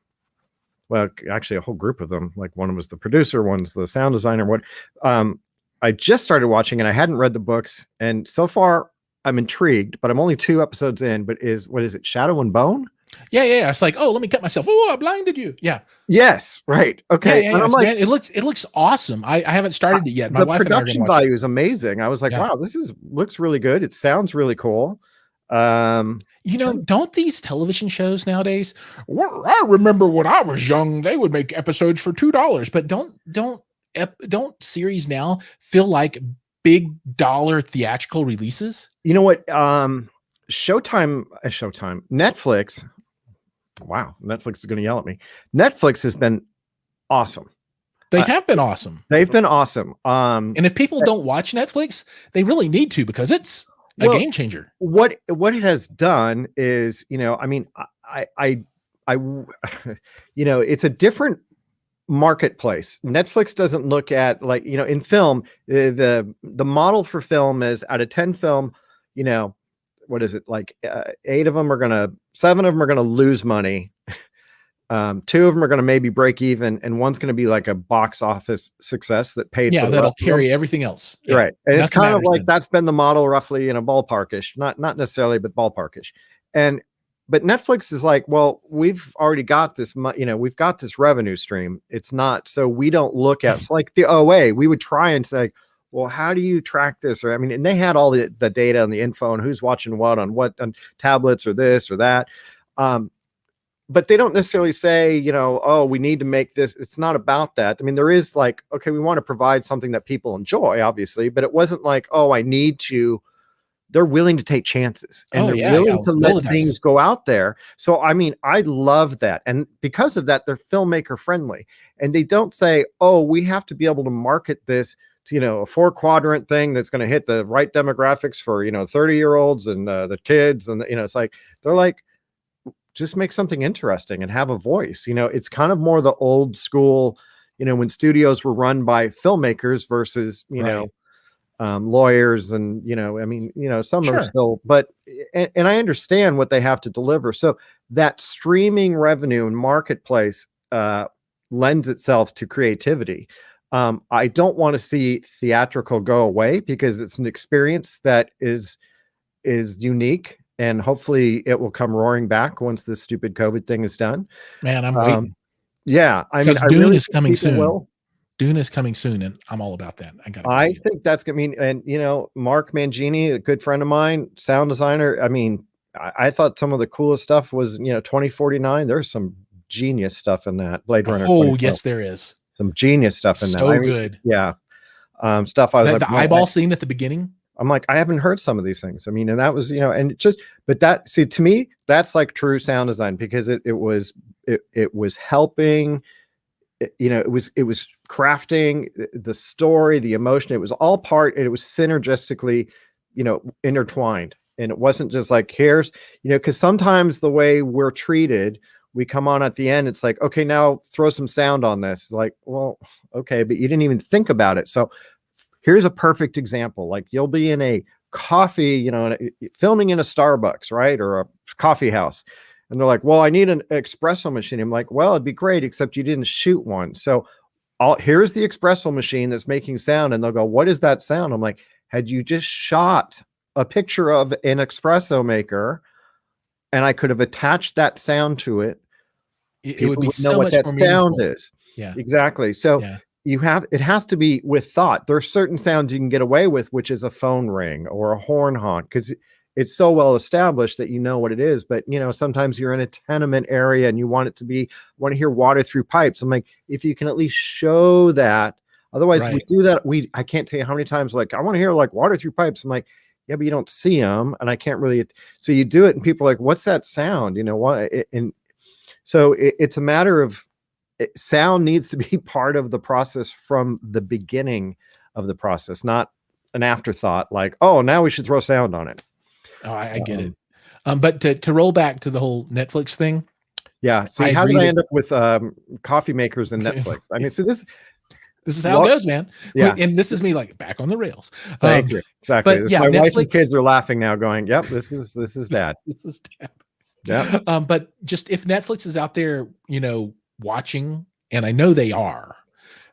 actually a whole group of them, like one was the producer, one's the sound designer. I just started watching, and I hadn't read the books, and so far I'm intrigued, but I'm only 2 episodes in. But what is it, Shadow and Bone? Yeah. It's like, oh, let me cut myself. Oh, I blinded you. Yeah. Yes. Right. Okay. Yeah. And I'm So, like, man, it looks awesome. I haven't started it yet. My the wife and I are production gonna watch value is amazing. I was like, wow, this looks really good. It sounds really cool. Don't these television shows nowadays? Well, I remember when I was young, they would make episodes for $2. But don't series now feel like big dollar theatrical releases? You know what? Showtime, Netflix. Wow, Netflix is going to yell at me. Netflix has been awesome. They have been awesome. They've been awesome. And if people don't watch Netflix, they really need to, because it's a game changer. What it has done is, I it's a different marketplace. Netflix doesn't look at, like, in film, the model for film is out of 10 film, what is it, like 7 of them are going to lose money. 2 of them are going to maybe break even, and one's going to be like a box office success that paid for the that'll rest carry everything else. Yeah. Right. And Nothing it's kind of like then. that's been the model roughly, ballparkish, not necessarily, but ballparkish. But Netflix is like, well, we've already got this, we've got this revenue stream. It's not, so we don't look at, it's like the OA, we would try and say, well, how do you track this? Or, and they had all the data and the info and who's watching what on tablets or this or that. But they don't necessarily say, oh, we need to make this. It's not about that. There is like, okay, we want to provide something that people enjoy, obviously, but it wasn't like, oh, I need to. They're willing to take chances, and they're willing to let things go out there. So, I love that. And because of that, they're filmmaker friendly, and they don't say, oh, we have to be able to market this to, a 4-quadrant thing that's going to hit the right demographics for, 30-year-olds and the kids. And, it's like, they're like, just make something interesting and have a voice. It's kind of more the old school, when studios were run by filmmakers versus, lawyers and, some Sure. are still, but, and I understand what they have to deliver. So that streaming revenue and marketplace lends itself to creativity. I don't want to see theatrical go away, because it's an experience that is unique. And hopefully it will come roaring back once this stupid COVID thing is done. Man, I'm waiting. Yeah. Dune is coming soon. Dune is coming soon, and I'm all about that. I think that's going to mean, and Mark Mangini, a good friend of mine, sound designer. I thought some of the coolest stuff was, 2049. There's some genius stuff in that Blade Runner. Oh, yes, there is some genius stuff in that. So good. Yeah. Stuff I was the eyeball scene at the beginning. I'm like, I haven't heard some of these things. And that was, and but that, see, to me, that's like true sound design, because it was helping, it was crafting the story, the emotion. It was all part, it was synergistically, intertwined. And it wasn't just like, here's, because sometimes the way we're treated, we come on at the end, it's like, okay, now throw some sound on this. Like, well, okay, but you didn't even think about it. So here's a perfect example. Like, you'll be in a coffee, filming in a Starbucks, right? Or a coffee house. And they're like, well, I need an espresso machine. I'm like, well, it'd be great, except you didn't shoot one. So here's the espresso machine that's making sound. And they'll go, what is that sound? I'm like, had you just shot a picture of an espresso maker and I could have attached that sound to it, it would be know so what much that more sound meaningful. is. Yeah, exactly. So, yeah. it has to be with thought. There's certain sounds you can get away with, which is a phone ring or a horn honk, because it's so well established that you know what it is. But sometimes you're in a tenement area and you want to hear water through pipes. I'm like, if you can at least show that. Otherwise, we do that. I can't tell you how many times, like, I want to hear like water through pipes. I'm like, yeah, but you don't see them, and I can't really. So you do it, and people are like, what's that sound? What? And so it's a matter of sound needs to be part of the process from the beginning of the process, not an afterthought. Like, oh, now we should throw sound on it. Oh, I get it. But to roll back to the whole Netflix thing. Yeah. See, how did I end up with coffee makers and Netflix? I mean, so this is how it goes, man. Yeah. And this is me like back on the rails. Thank you. Exactly. But yeah, my Netflix, wife and kids are laughing now going, yep, this is dad. This is dad. Yeah. But just if Netflix is out there, watching, and I know they are,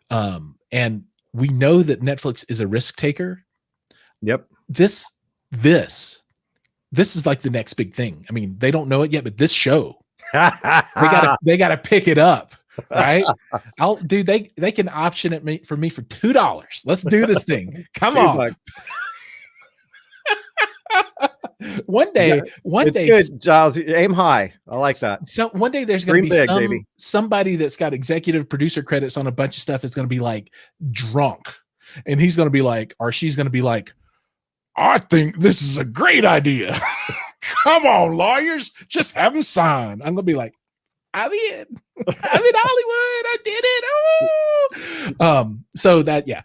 and we know that Netflix is a risk taker. Yep. This is like the next big thing. I mean, they don't know it yet, but this show, they gotta pick it up. Right? They can option it for me for $2. Let's do this thing. Come on. One day, good, Giles. Aim high. I like that. So one day there's going to be somebody that's got executive producer credits on a bunch of stuff is going to be like drunk, and he's going to be like, or she's going to be like, I think this is a great idea. Come on, lawyers, just have them sign. I'm going to be like, I'm in Hollywood. I did it. Oh, so that, yeah.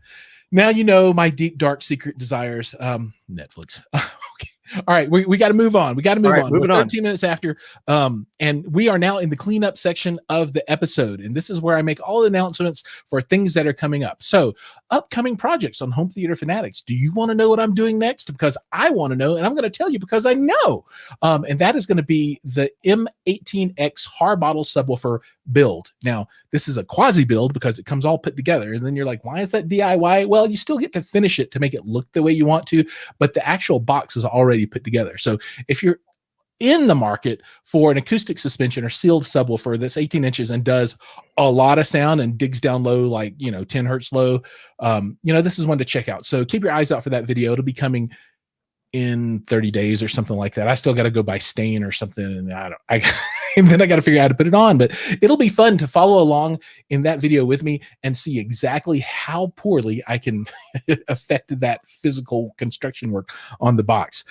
Now my deep, dark, secret desires. Netflix. Okay. All right, we got to move on. We got to move on. We're 13 minutes after, and we are now in the cleanup section of the episode, and this is where I make all the announcements for things that are coming up. So, upcoming projects on Home Theater Fanatics. Do you want to know what I'm doing next? Because I want to know, and I'm going to tell you because I know. And that is going to be the M18X Har bottle subwoofer build. Now, this is a quasi build because it comes all put together, and then you're like, why is that DIY? Well, you still get to finish it to make it look the way you want to, but the actual box is already put together. So if you're in the market for an acoustic suspension or sealed subwoofer that's 18 inches and does a lot of sound and digs down low, like 10 hertz low, this is one to check out. So keep your eyes out for that video. It'll be coming in 30 days or something like that. I still got to go buy stain or something, and and then I got to figure out how to put it on. But it'll be fun to follow along in that video with me and see exactly how poorly I can affect that physical construction work on the box.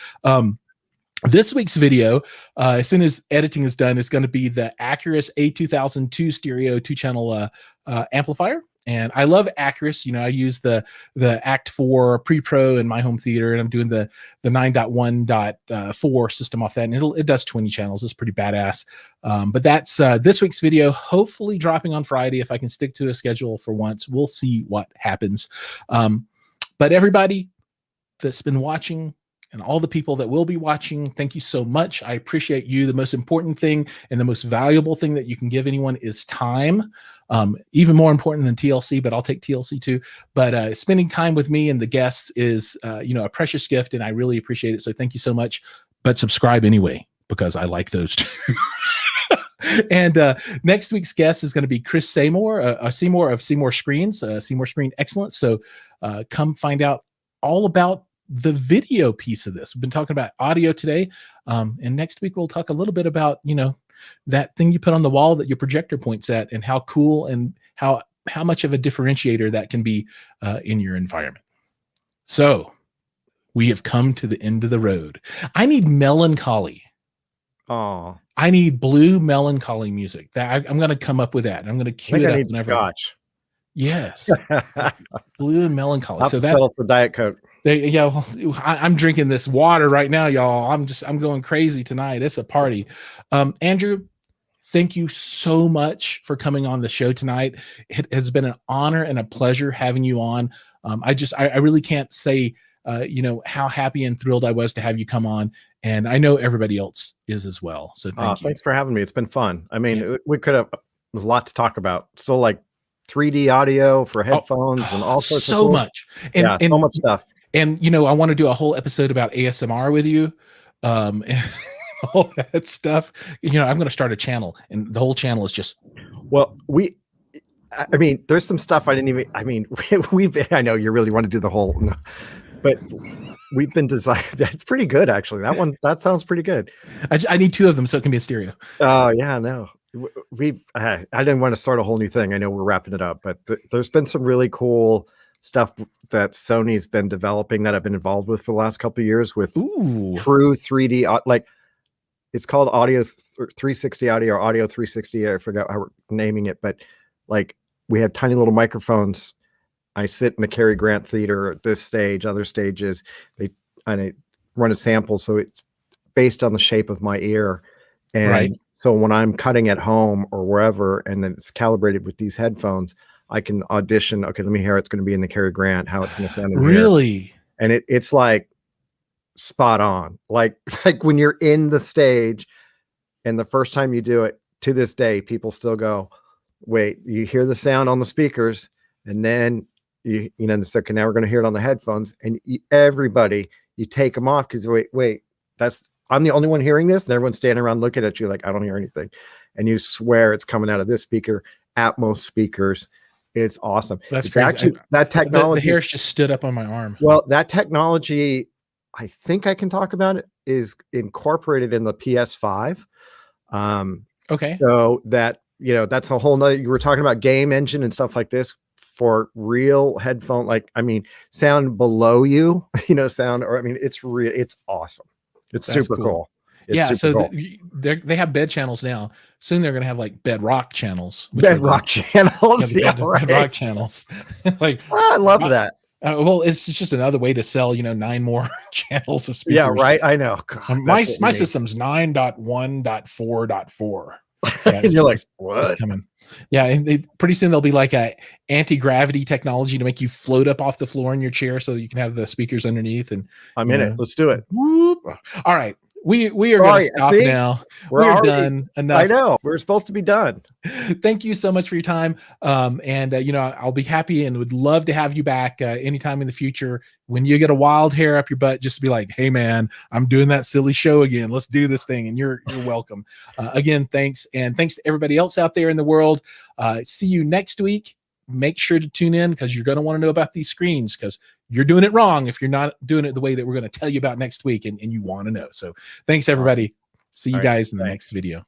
This week's video, as soon as editing is done, is going to be the Acurus A2002 stereo 2-channel amplifier. And I love Acurus. I use the Act 4 Pre-Pro in my home theater, and I'm doing the 9.1.4 system off that, and it does 20 channels. It's pretty badass. But that's this week's video, hopefully dropping on Friday if I can stick to a schedule for once. We'll see what happens. But everybody that's been watching, and all the people that will be watching, thank you so much. I appreciate you. The most important thing and the most valuable thing that you can give anyone is time. Even more important than TLC, but I'll take TLC too. But spending time with me and the guests is, a precious gift, and I really appreciate it. So thank you so much. But subscribe anyway, because I like those too. And next week's guest is going to be Chris Seymour, Seymour of Seymour Screens, Seymour Screen Excellence. So come find out all about the video piece of this. We've been talking about audio today, and next week we'll talk a little bit about that thing you put on the wall that your projector points at, and how cool and how much of a differentiator that can be in your environment. So we have come to the end of the road. I need melancholy. Oh, I need blue melancholy music. That I'm going to come up with that. I'm going to cue it up. I need scotch. Yes, blue and melancholy. I'll settle for Diet Coke. I'm drinking this water right now, y'all. I'm going crazy tonight. It's a party. Andrew, thank you so much for coming on the show tonight. It has been an honor and a pleasure having you on. I really can't say, how happy and thrilled I was to have you come on. And I know everybody else is as well. So thank you. Thanks for having me. It's been fun. I mean, we could have, there's a lot to talk about. Still like 3D audio for headphones and all sorts of so much. And so much stuff. And, I want to do a whole episode about ASMR with you. And all that stuff. I'm going to start a channel, and the whole channel is just. Well, I mean, there's some stuff I didn't even. I mean, I know you really want to do the whole, but we've been designing. That's pretty good, actually. That sounds pretty good. I need 2 of them so it can be a stereo. Oh yeah, no. I didn't want to start a whole new thing. I know we're wrapping it up, but there's been some really cool stuff that Sony's been developing that I've been involved with for the last couple of years with true 3D, like it's called Audio 360 Audio or Audio 360. I forgot how we're naming it, but like we have tiny little microphones. I sit in the Cary Grant Theater at this stage, other stages. I run a sample, so it's based on the shape of my ear, and so when I'm cutting at home or wherever, and then it's calibrated with these headphones, I can audition. Okay, let me hear it's going to be in the Cary Grant, how it's going to sound in really here. And it's like spot on. Like when you're in the stage, and the first time you do it, to this day, people still go, "Wait, you hear the sound on the speakers, and then you know, the second now we're going to hear it on the headphones, and everybody you take them off because wait, I'm the only one hearing this, and everyone's standing around looking at you like I don't hear anything, and you swear it's coming out of this speaker, Atmos speakers." It's awesome. That's it's crazy. Actually, that technology. The hairs just stood up on my arm. Well, that technology, I think I can talk about it, is incorporated in the PS5. Okay. So that, you know, that's a whole nother. You were talking about game engine and stuff like this for real headphone. Like, I mean, sound below you, you know, sound, or I mean, it's real. It's awesome. It's super cool. It's so cool. They have bed channels now. Soon they're going to have like bedrock channels. Bedrock channels. Bedrock channels. Like, I love that. Well, it's just another way to sell, you know, 9 more channels of speakers. Yeah, right. I know. God, my system's 9.1.4.4. Yeah, and you're like, what? Coming. Yeah, and pretty soon there'll be like a anti-gravity technology to make you float up off the floor in your chair so that you can have the speakers underneath. And I'm in it. Let's do it. Whoop. All right. We are going to stop now. We're done. Enough. I know. We're supposed to be done. Thank you so much for your time. And you know, I'll be happy and would love to have you back anytime in the future. When you get a wild hair up your butt, just be like, "Hey man, I'm doing that silly show again. Let's do this thing." And you're welcome. Again, thanks. And thanks to everybody else out there in the world. See you next week. Make sure to tune in because you're going to want to know about these screens because you're doing it wrong if you're not doing it the way that we're going to tell you about next week and you want to know. So thanks everybody. See you guys in the next video.